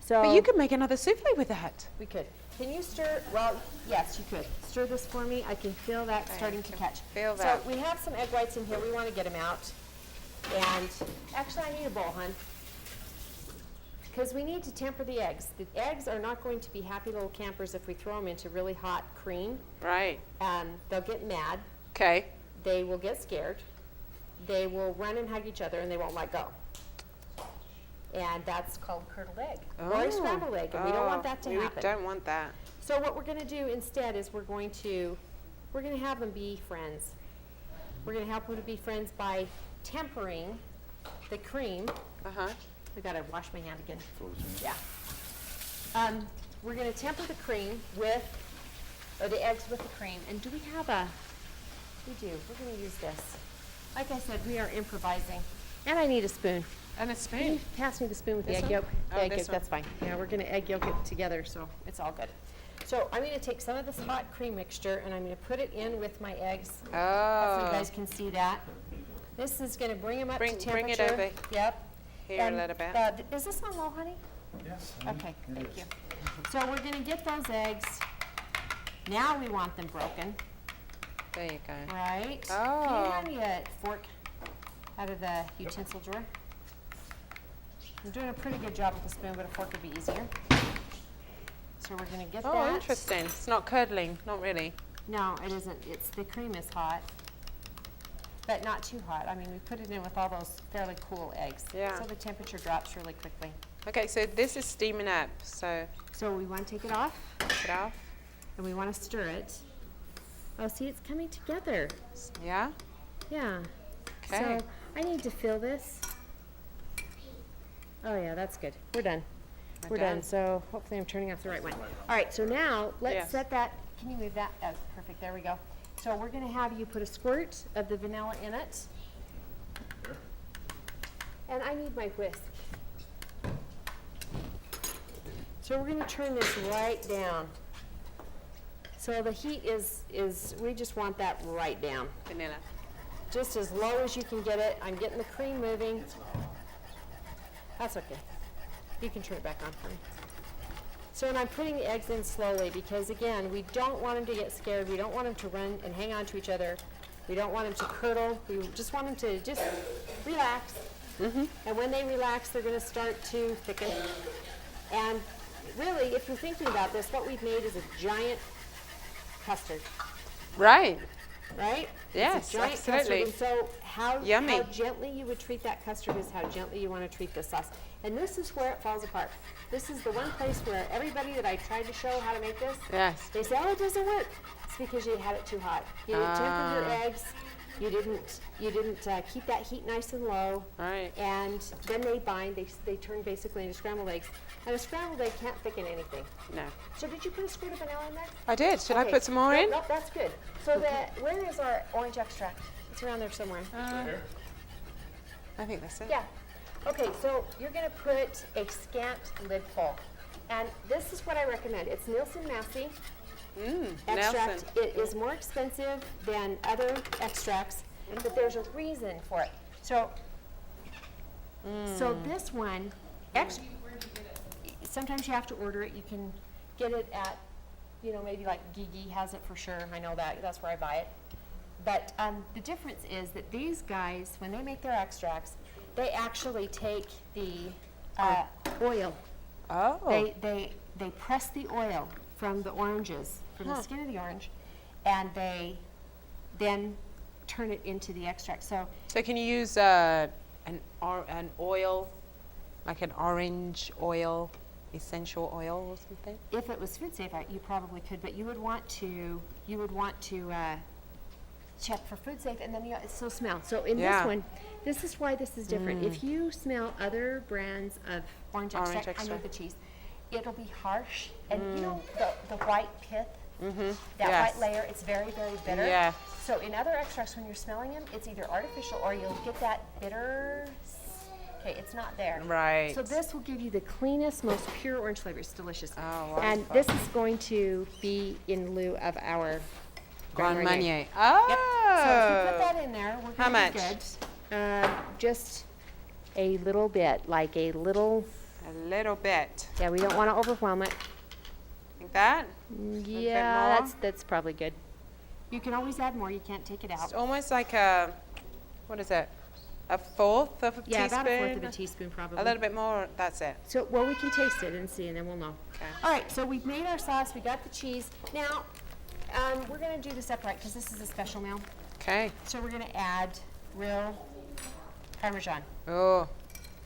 So But you could make another souffle with that. we could. Can you stir? Well, yes, you could. Stir this for me. I can feel that starting to catch. feel that. So we have some egg whites in here. We want to get them out. And actually, I need a bowl, hon. Because we need to temper the eggs. The eggs are not going to be happy little campers if we throw them into really hot cream. Right. They'll get mad. Okay. They will get scared. They will run and hug each other and they won't let go. And that's called curdled egg or a scrambled egg, and we don't want that to happen. We don't want that. So what we're going to do instead is we're going to have them be friends. We're going to help them to be friends by tempering the cream. Uh-huh. I got to wash my hand again. Throw this in. Yeah. We're going to temper the cream or the eggs with the cream. And do we have we do. We're going to use this. Like I said, we are improvising. And I need a spoon. And a Can you spoon. pass me the spoon with This the egg one? yolk? Oh, The egg this yolk, one. that's fine. Yeah, we're going to egg yolk it together, so it's all good. So I'm going to take some of this hot cream mixture and I'm going to put it in with my eggs. Hopefully you Oh. guys can see that. This is going to bring them up to temperature. Bring it over Yep. here And, a little bit. is this on low, honey? Yes. Okay, thank you. So we're going to get those eggs. Now we want them broken, There you go. right? Oh. Can you hand me a fork out of the utensil drawer? I'm doing a pretty good job with the spoon, but a fork would be easier. So we're going to get that. Oh, interesting. It's not curdling. Not really. No, it isn't. The cream is hot, but not too hot. I mean, we put it in with all those fairly cool eggs. Yeah. So the temperature drops really quickly. Okay, so this is steaming up. So So we want to take it off, take it off. and we want to stir it. Oh, see, it's coming together. Yeah. Yeah. Okay. So I need to fill this. Oh yeah, that's good. We're done. We're done. So hopefully I'm turning off the right one. All right, so now let's Yes. set that. Can you move that? Oh, perfect. There we go. So we're going to have you put a squirt of the vanilla in it. And I need my whisk. So we're going to turn this right down. So the heat is we just want that right down. Vanilla. Just as low as you can get it. I'm getting the cream moving. That's okay. You can turn it back on for me. So and I'm putting the eggs in slowly because again, we don't want them to get scared. We don't want them to run and hang on to each other. We don't want them to curdle. We just want them to just relax. And when they relax, they're going to start to thicken. And really, if you're thinking about this, what we've made is a giant custard. Right. Right? Yes, it's a giant absolutely. Custard. And so how Yummy. gently you would treat that custard is how gently you want to treat the sauce. And this is where it falls apart. This is the one place where everybody that I tried to show how to make this, Yes. they say, oh, it doesn't work. It's because you had it too hot. You didn't temper your eggs. You didn't keep that heat nice and low. Right. And then they bind. They turn basically into scrambled eggs. And a scrambled egg can't thicken anything. No. So did you put a squirt of vanilla in there? I did. Should I Okay. put some more in? Nope, that's good. So where is our orange extract? It's around there somewhere. I think that's it. Yeah. Okay, so you're going to put a scant lid full. And this is what I recommend. It's Nielsen Massey extract. Nelson. It is more expensive than other extracts, but there's a reason for it. So, so this one, sometimes you have to order it. You can get it at, maybe like Gigi has it for sure. I know that. That's where I buy it. But the difference is that these guys, when they make their extracts, they actually take the oil. Oh. They press the oil from the oranges, from the skin of the orange, and they then turn it into the extract. So So can you use an oil, like an orange oil, essential oil or something? if it was food safe, you probably could, but you would want to check for food safe, and then so smell. So in Yeah. this one, this is why this is different. If you smell other brands of orange extract, I know extract. the cheese, it'll be harsh, and the white pith, that Yes. white layer, it's very, very bitter. Yeah. So in other extracts, when you're smelling them, it's either artificial or you'll get that bitter Okay, it's not there. Right. So this will give you the cleanest, most pure orange flavor. It's delicious. Oh, and wonderful. this is going to be in lieu of our Grand Marnier. Yep. Oh. So if you put that in there, we're How going to much? be good. Just a little bit, like a little. A little bit. Yeah, we don't want to overwhelm it. Like that? Yeah, more? that's probably good. You can always add more. You can't take it out. It's almost like a, what is it? A fourth of a teaspoon? Yeah, about a fourth of a teaspoon probably. A little bit more, that's it. So, well, we can taste it and see, and then we'll know. Okay. All right, so we've made our sauce. We got the cheese. Now, we're going to do this upright because this is a special meal. Okay. So we're going to add real Parmesan. Oh,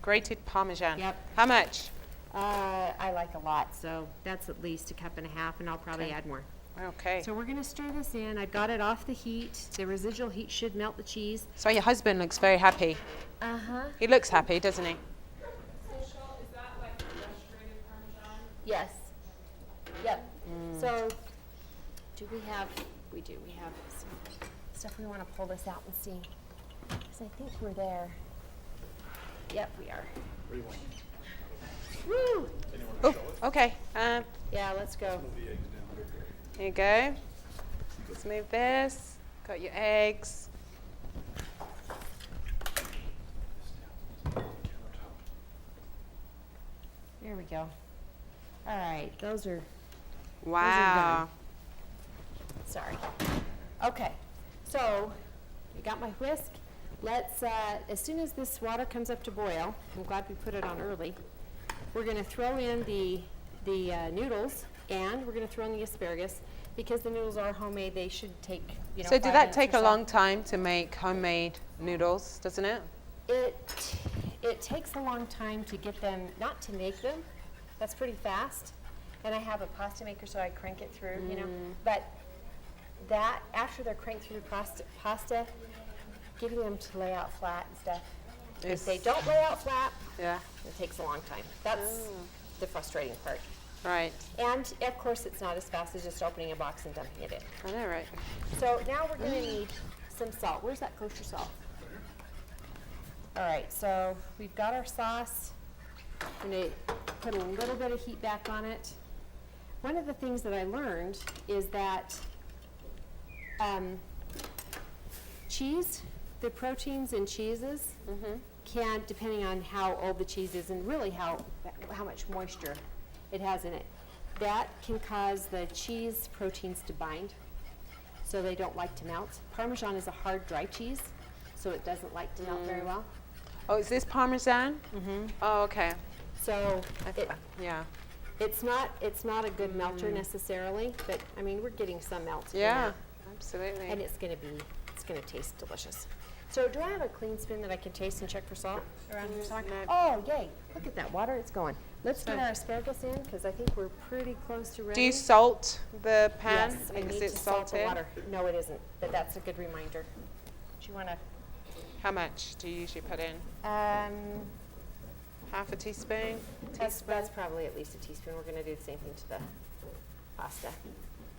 grated Parmesan. Yep. How much? I like a lot, so that's at least a cup and a half, and I'll probably Okay. add more. Okay. So we're going to stir this in. I've got it off the heat. The residual heat should melt the cheese. So your husband looks very happy. Uh-huh. He looks happy, doesn't he? So Shell, is that like fresh grated Parmesan? Yes. Yep. So, do we have, we do, we have some stuff we want to pull this out and see. Because I think we're there. Yep, we are. Woo! Oh, okay. Yeah, let's go. Here you go. Let's move this. Got your eggs. There we go. All right, those are, Wow. sorry. Okay, so we got my whisk. Let's, as soon as this water comes up to boil, I'm glad we put it on early, we're going to throw in the noodles, and we're going to throw in the asparagus. Because the noodles are homemade, they should take, you know, So 5 did that minutes take or a so. long time to make homemade noodles, doesn't it? It takes a long time to get them, not to make them. That's pretty fast. And I have a pasta maker, so I crank it through, you know. But that, after they're cranked through the pasta, getting them to lay out flat and stuff. If they don't lay out flat, Yeah. it takes a long time. That's the frustrating part. Right. And of course, it's not as fast as just opening a box and dumping it in. I know, right? So now we're going to need some salt. Where's that kosher salt? All right, so we've got our sauce. I'm going to put a little bit of heat back on it. One of the things that I learned is that cheese, the proteins in cheeses, can, depending on how old the cheese is and really how much moisture it has in it, that can cause the cheese proteins to bind, so they don't like to melt. Parmesan is a hard, dry cheese, so it doesn't like to melt very well. Oh, is this Parmesan? Oh, okay. So Yeah. it's not a good melter necessarily, but I mean we're getting some melt. in Yeah, there, absolutely. and it's gonna taste delicious. So do I have a clean spoon that I can taste and check for salt around here somewhere? No. Oh, yay! Look at that water; it's going. Let's get our asparagus in because I think we're pretty close to ready. Do you salt the pan? Yes, I Is need it to salt the salted? water. No, it isn't, but that's a good reminder. Do you want to? How much do you usually put in? Half a teaspoon? That's probably at least a teaspoon. We're going to do the same thing to the pasta.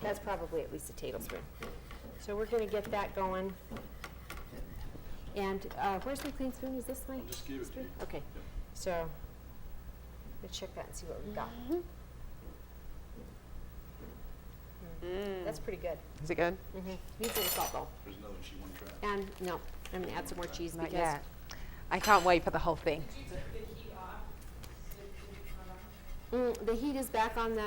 That's probably at least a tablespoon. So we're going to get that going. And where's my clean spoon? Is this my Just give it to spoon? you. Okay. So let's check that and see what we've got. That's pretty good. Is it good? Needs a little salt though. There's another one she wanted to try. And no, I'm going to add some more cheese Not because yet. I can't wait for the whole thing. Did you take the heat off? Did it turn on? the heat is back on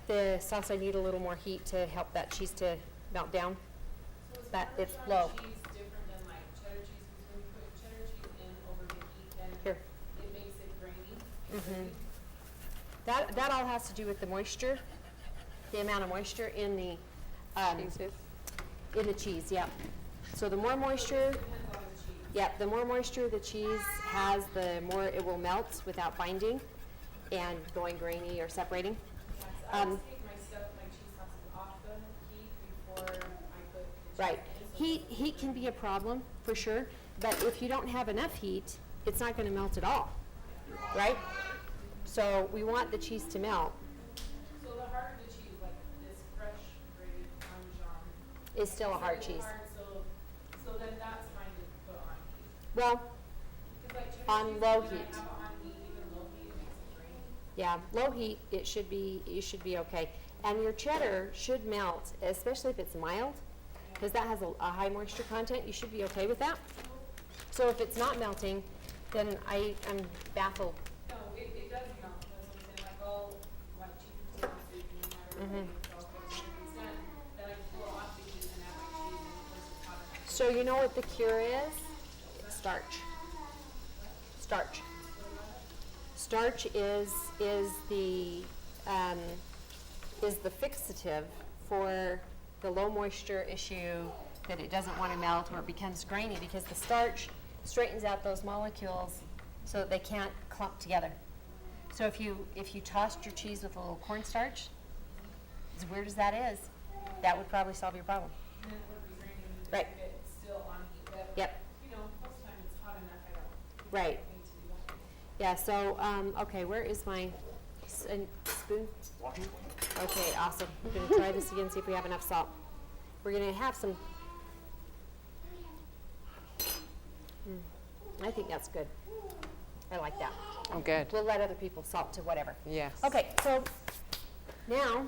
the sauce. I need a little more heat to help that cheese to melt down. So is But it's Parmesan low. cheese different than like cheddar cheese? Because when you put cheddar cheese in over the heat, then Here. it makes it grainy. That all has to do with the moisture, the amount of moisture in the Cheeses. in the cheese. Yep. So the more moisture, the more moisture the cheese has, the more it will melt without binding and going grainy or separating. I always take my cheese sauces off the heat before I put the Right. cheese in. Heat can be a problem for sure, but if you don't have enough heat, it's not going to melt at all. Right? So we want the cheese to melt. So the harder the cheese, like this fresh grated Parmesan, Is still a hard it's cheese. hard, so then that's fine to put on heat. Well, Because like cheddar On low heat. Have it on heat, even low heat, it makes it grainy. Yeah, low heat, you should be okay. And your cheddar should melt, especially if it's mild, because that has a high moisture content. You should be okay with that. So if it's not melting, then I'm baffled. No, it does melt, that's what I'm saying, like all, like cheese and potato soup, no matter what it's all good. When it's done, then I pull it off the heat and add my cheese and place it hot enough. So you know what the cure is? Starch. Starch. Starch is the fixative for the low moisture issue, that it doesn't want to melt or it becomes grainy, because the starch straightens out those molecules so that they can't clump together. So if you tossed your cheese with a little cornstarch, as weird as that is, that would probably solve your problem. And then it would be grainy, and Right. keep it still on heat, but, Yep. you know, most of the time it's hot enough, I don't Right. need to do that. Yeah, so, okay, where is my spoon? Okay, awesome. We're gonna try this again, see if we have enough salt. We're gonna have some. I think that's good. I like that. Oh, good. We'll let other people salt to whatever. Yes. Okay, so now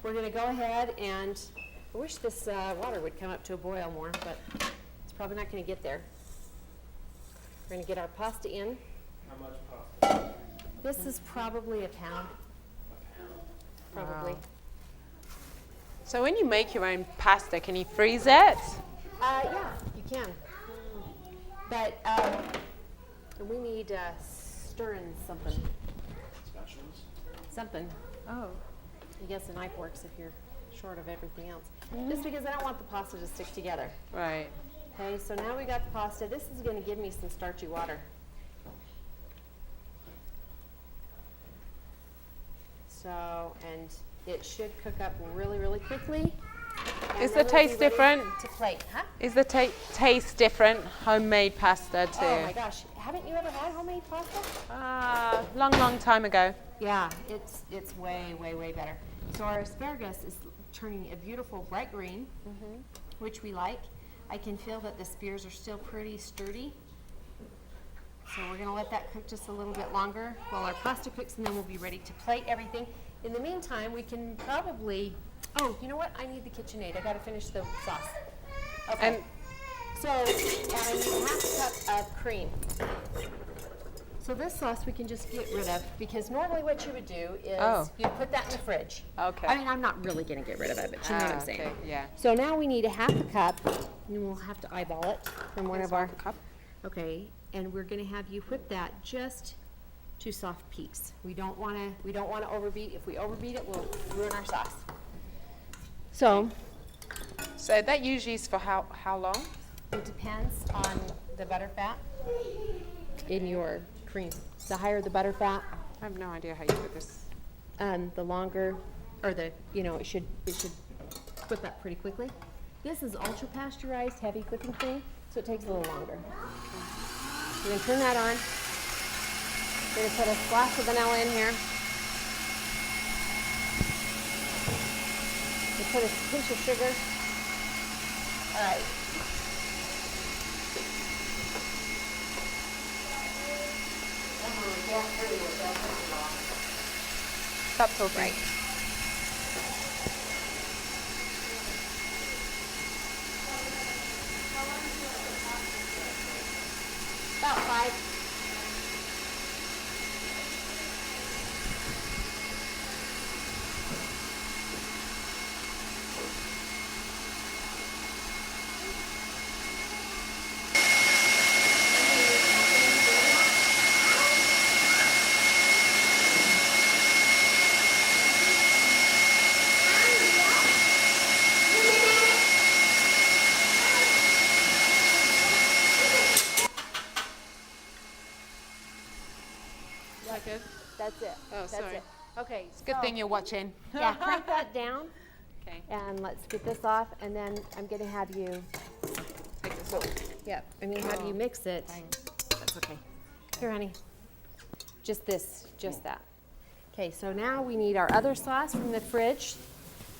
we're gonna go ahead and, I wish this water would come up to a boil more, but it's probably not gonna get there. We're gonna get our pasta in. How much pasta? This is probably a pound. Probably. Wow. So when you make your own pasta, can you freeze it? Yeah, you can. But we need stirring something. Specials? Something. Oh. I guess a knife works if you're short of everything else. Just because I don't want the pasta to stick together. Right. Okay, so now we got the pasta. This is going to give me some starchy water. So, and it should cook up really, really quickly. And Is then the we'll be taste ready different? To plate, huh? Is the taste different? Homemade pasta too? Oh my gosh, haven't you ever had homemade pasta? Long time ago. Yeah, it's way, way, way better. So our asparagus is turning a beautiful bright green, which we like. I can feel that the spears are still pretty sturdy. So we're gonna let that cook just a little bit longer while our pasta cooks, and then we'll be ready to plate everything. In the meantime, we can probably, oh, you know what? I need the KitchenAid. I gotta finish the sauce. Okay. And So, I need half a cup of cream. So this sauce we can just get rid of, because normally what you would do is Oh. you put that in the fridge. Okay. I mean, I'm not really gonna get rid of it, but you know what I'm saying. Okay, yeah. So now we need a half a cup, and we'll have to eyeball it from one of our. Cup. Okay, and we're gonna have you whip that just to soft peaks. We don't wanna overbeat. If we overbeat it, we'll ruin our sauce. So, So that usually is for how long? it depends on the butter fat in your cream. The higher the butter fat, I have no idea how you do this. the longer, or it should whip up pretty quickly. This is ultra pasteurized heavy whipping cream, so it takes a little longer. We're gonna turn that on. We're gonna put a splash of vanilla in here. We put a pinch of sugar. All right. That's all right. About 5. Is that good? That's it. Oh, That's sorry. it. Okay. It's a good thing you're watching. Yeah, crank that down, Okay. and let's get this off, and then I'm gonna have you. Take this off. Yep. I'm gonna have you mix it. That's okay. Here, honey. Just this, just that. Okay, so now we need our other sauce from the fridge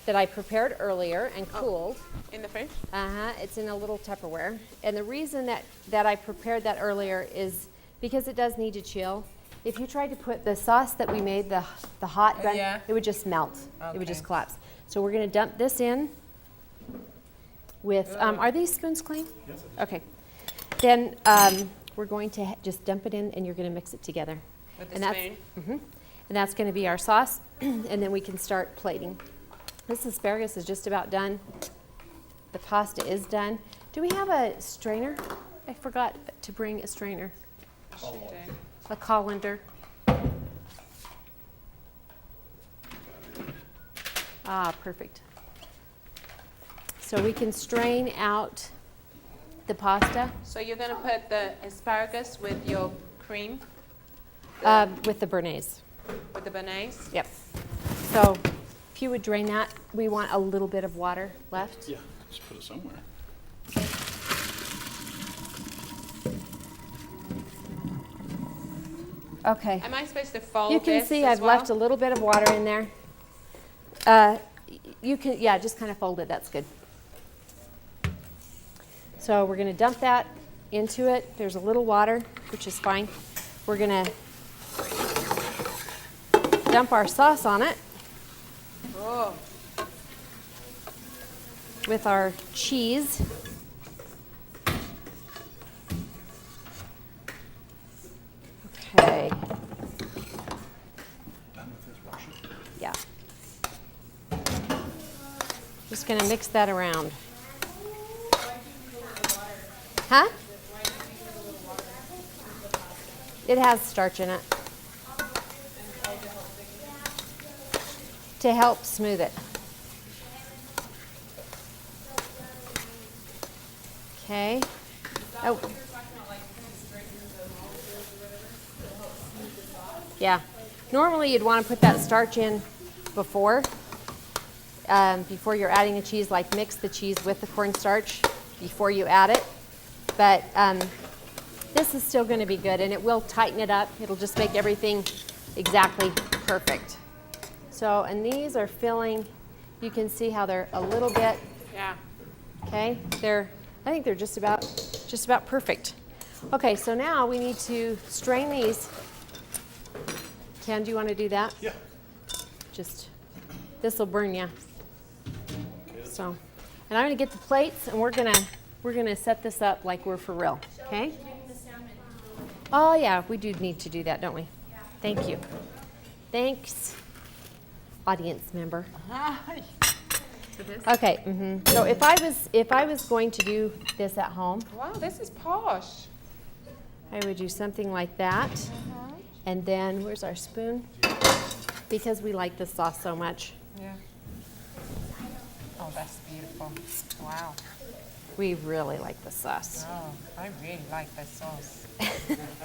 that I prepared earlier and cooled. In the fridge? It's in a little Tupperware. And the reason that I prepared that earlier is because it does need to chill. If you tried to put the sauce that we made, the hot run, Yeah. it would just melt. It would just Okay. collapse. So we're gonna dump this in with, are these spoons clean? Yes, Okay. Then we're going to just dump it in and you're gonna mix it together. With the And that's- spoon. And that's gonna be our sauce, and then we can start plating. This asparagus is just about done. The pasta is done. Do we have a strainer? I forgot to bring a strainer, a colander. Ah, perfect. So we can strain out the pasta So you're gonna put the asparagus with your cream, with the bearnaise. with the bearnaise. Yep. So if you would drain that, we want a little bit of water left. Yeah, just put it somewhere. Okay. Am I supposed to fold You can this see as I've well? left a little bit of water in there. You can, yeah, just kind of fold it, that's good. So we're gonna dump that into it. There's a little water, which is fine. We're gonna dump our sauce on it Oh, with our cheese. Okay, Done with this, wash it. yeah. Just gonna mix that around. Huh? It has starch in it. To help smooth it. Okay. Oh. Yeah. Normally you'd want to put that starch in before you're adding the cheese, like mix the cheese with the cornstarch before you add it. But this is still going to be good, and it will tighten it up. It'll just make everything exactly perfect. So, and these are filling, you can see how they're a little bit, yeah. okay? I think they're just about perfect. Okay, so now we need to strain these. Ken, do you want to do that? Yeah. Just, this will burn you. So, and I'm going to get the plates, and we're gonna set this up like we're for real, okay? Oh yeah, we do need to do that, don't we? Thank you. Thanks, audience member. Okay. So if I was going to do this at home, Wow, this is posh. I would do something like that, and then where's our spoon? Because we like this sauce so much, Yeah. Oh, that's beautiful. Wow. we really like the sauce. Oh, I really like that sauce.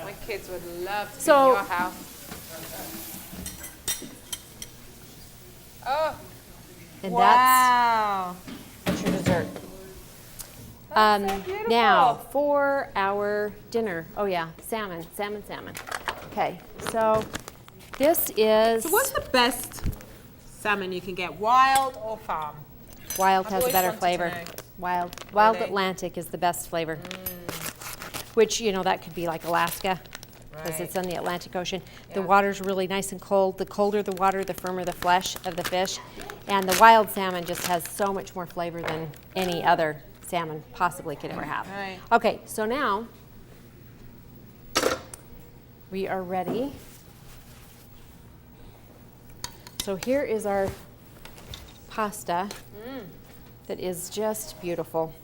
My kids would love to So- be in your house. Oh, And Wow. that's your dessert. beautiful. Now for our dinner. Oh yeah, salmon. Okay, so this is So what's the best salmon you can get, wild or farm? wild I've has a always better wanted to flavor. know. Wild Really? Atlantic is the best flavor. Which, you know, that could be like Alaska, because it's on the Atlantic Ocean. The Yeah. water's really nice and cold. The colder the water, the firmer the flesh of the fish. And the wild salmon just has so much more flavor than any other salmon possibly could ever have. Right. Okay, so now we are ready. So here is our pasta that is just beautiful.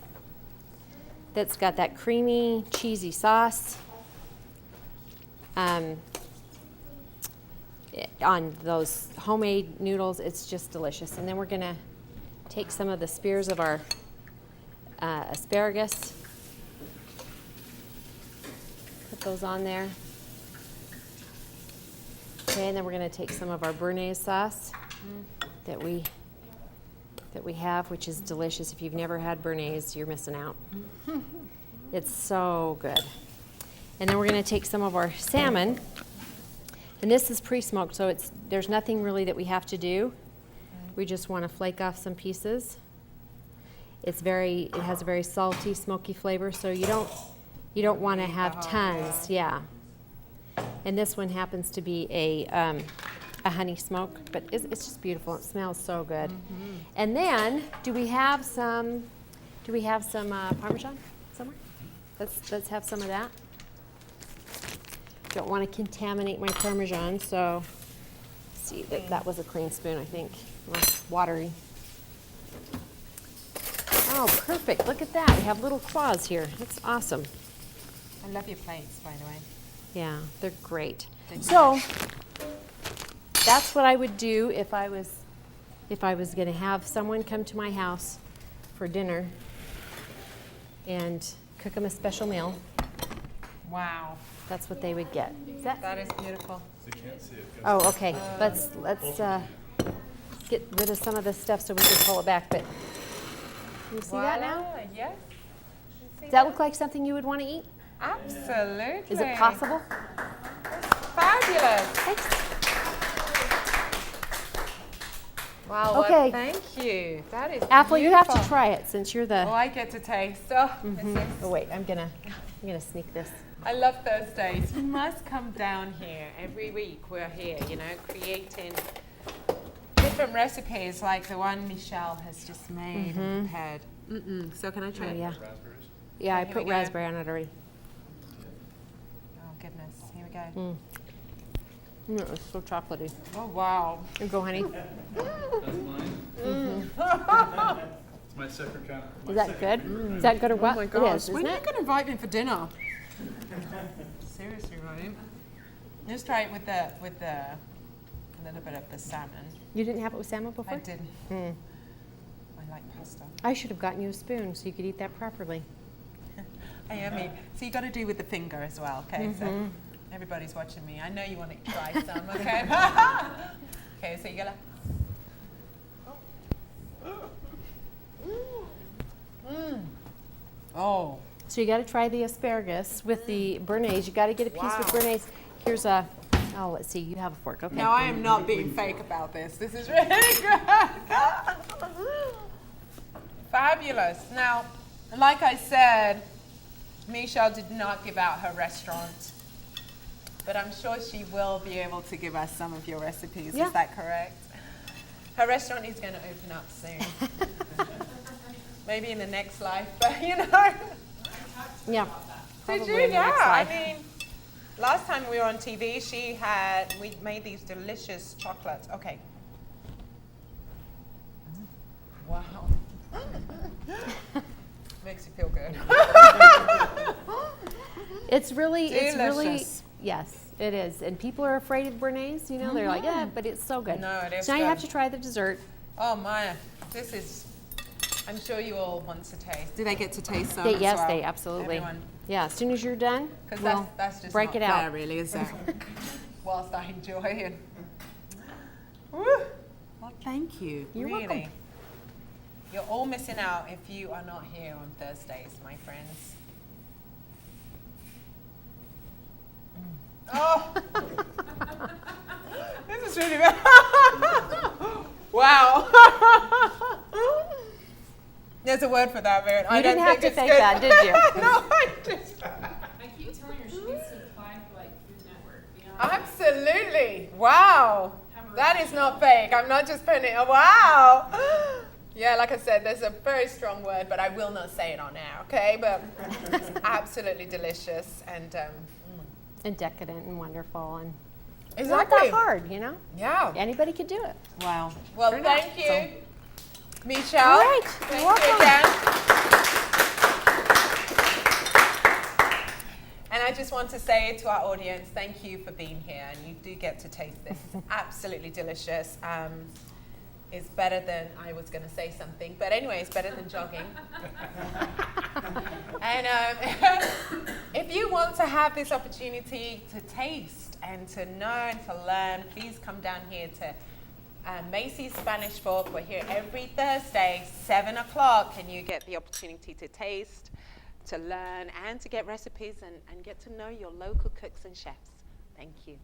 That's got that creamy, cheesy sauce on those homemade noodles. It's just delicious. And then we're gonna take some of the spears of our asparagus, put those on there. Okay, and then we're gonna take some of our bearnaise sauce that we have, which is delicious. If you've never had bearnaise, you're missing out. It's so good. And then we're gonna take some of our salmon, and this is pre-smoked, so there's nothing really that we have to do. We just wanna flake off some pieces. It has a very salty, smoky flavor, so you don't wanna have tons, yeah. And this one happens to be a honey smoke, but it's just beautiful. It smells so good. And then, do we have some Parmesan somewhere? Let's have some of that. Don't want to contaminate my Parmesan, so see that was a clean spoon, I think. Less watery. Oh, perfect. Look at that. We have little claws here. That's awesome. I love your plates, by the way. Yeah, they're great. So that's what I would do if I was going to have someone come to my house for dinner and cook them a special meal. Wow. That's what they would get. That is beautiful. Oh, okay. Let's get rid of some of this stuff so we can pull it back. But you see that now? Voila, yes. Does that look like something you would want to eat? Absolutely. Is it possible? Fabulous. Thanks. Wow. Okay. Well, thank you. That is Apple, you have to beautiful. try it since you're the. Oh, I get to taste. Oh, Oh wait, I'm gonna sneak this. I love Thursdays. You must come down here every week. We're here, creating different recipes like the one Michelle has just made and prepared. So can I try Oh it? yeah. Yeah, I Here put we go. raspberry on it already. Oh goodness. Here we go. It's so chocolatey. Oh wow. Here you go, honey. That's mine. It's my second kind. Is that good? Is that good or what? Oh my It gosh. is, When isn't are you it? going to invite me for dinner? Seriously, right? Let's try it with a little bit of the salmon. You didn't have it with salmon before? I didn't. I like pasta. I should have gotten you a spoon so you could eat that properly. Yummy. So you got to do with the finger as well, okay? So everybody's watching me. I know you want to try some, okay? Okay, so you gotta. Oh. So you got to try the asparagus with the bearnaise. You got to get a piece with Wow. bearnaise. Here's let's see. You have a fork. Okay. Now I am not being fake about this. This is really good. Fabulous. Now, like I said, Michelle did not give out her restaurant, but I'm sure she will be able to give us some of your recipes. Yeah. Is that correct? Her restaurant is going to open up soon. Maybe in the next life, but Yeah. Did probably you? in the Yeah. next I life. mean, last time we were on TV, we made these delicious chocolates. Okay. Wow. Makes you feel good. It's really, Delicious. yes, it is. And people are afraid of bearnaise, they're like, yeah, but it's so good. No, it is So now you have good. to try the dessert. Oh my, this is. I'm sure you all want to taste. Do they get to taste some? Yes, as well? they absolutely. Everyone. Yeah, as soon as you're done, Because we'll that's just break not it fair, out. really, is it? Whilst I enjoy it. Woo. Well, thank you. You're really. welcome. You're all missing out if you are not here on Thursdays, my friends. Oh, this is really bad. Wow. There's a word for that, Mary. You didn't have to fake that, did you? No, I just. I keep telling her she needs to apply for like Food Network. Beyond Absolutely. Wow. That is not fake. I'm not just putting it. Oh, wow. Yeah, like I said, there's a very strong word, but I will not say it on air, okay? But it's absolutely delicious and And decadent and wonderful and exactly. not that hard, Yeah. Anybody could do it. Wow. Well, Turn out, thank you, Michelle. All right. Thank You're you welcome. again. And I just want to say to our audience, thank you for being here. And you do get to taste this. It's absolutely delicious. It's better than, I was going to say something, but anyway, it's better than jogging. And if you want to have this opportunity to taste and to know and to learn, please come down here to Maceys Spanish Fork. We're here every Thursday, 7 o'clock, and you get the opportunity to taste, to learn, and to get recipes and get to know your local cooks and chefs. Thank you.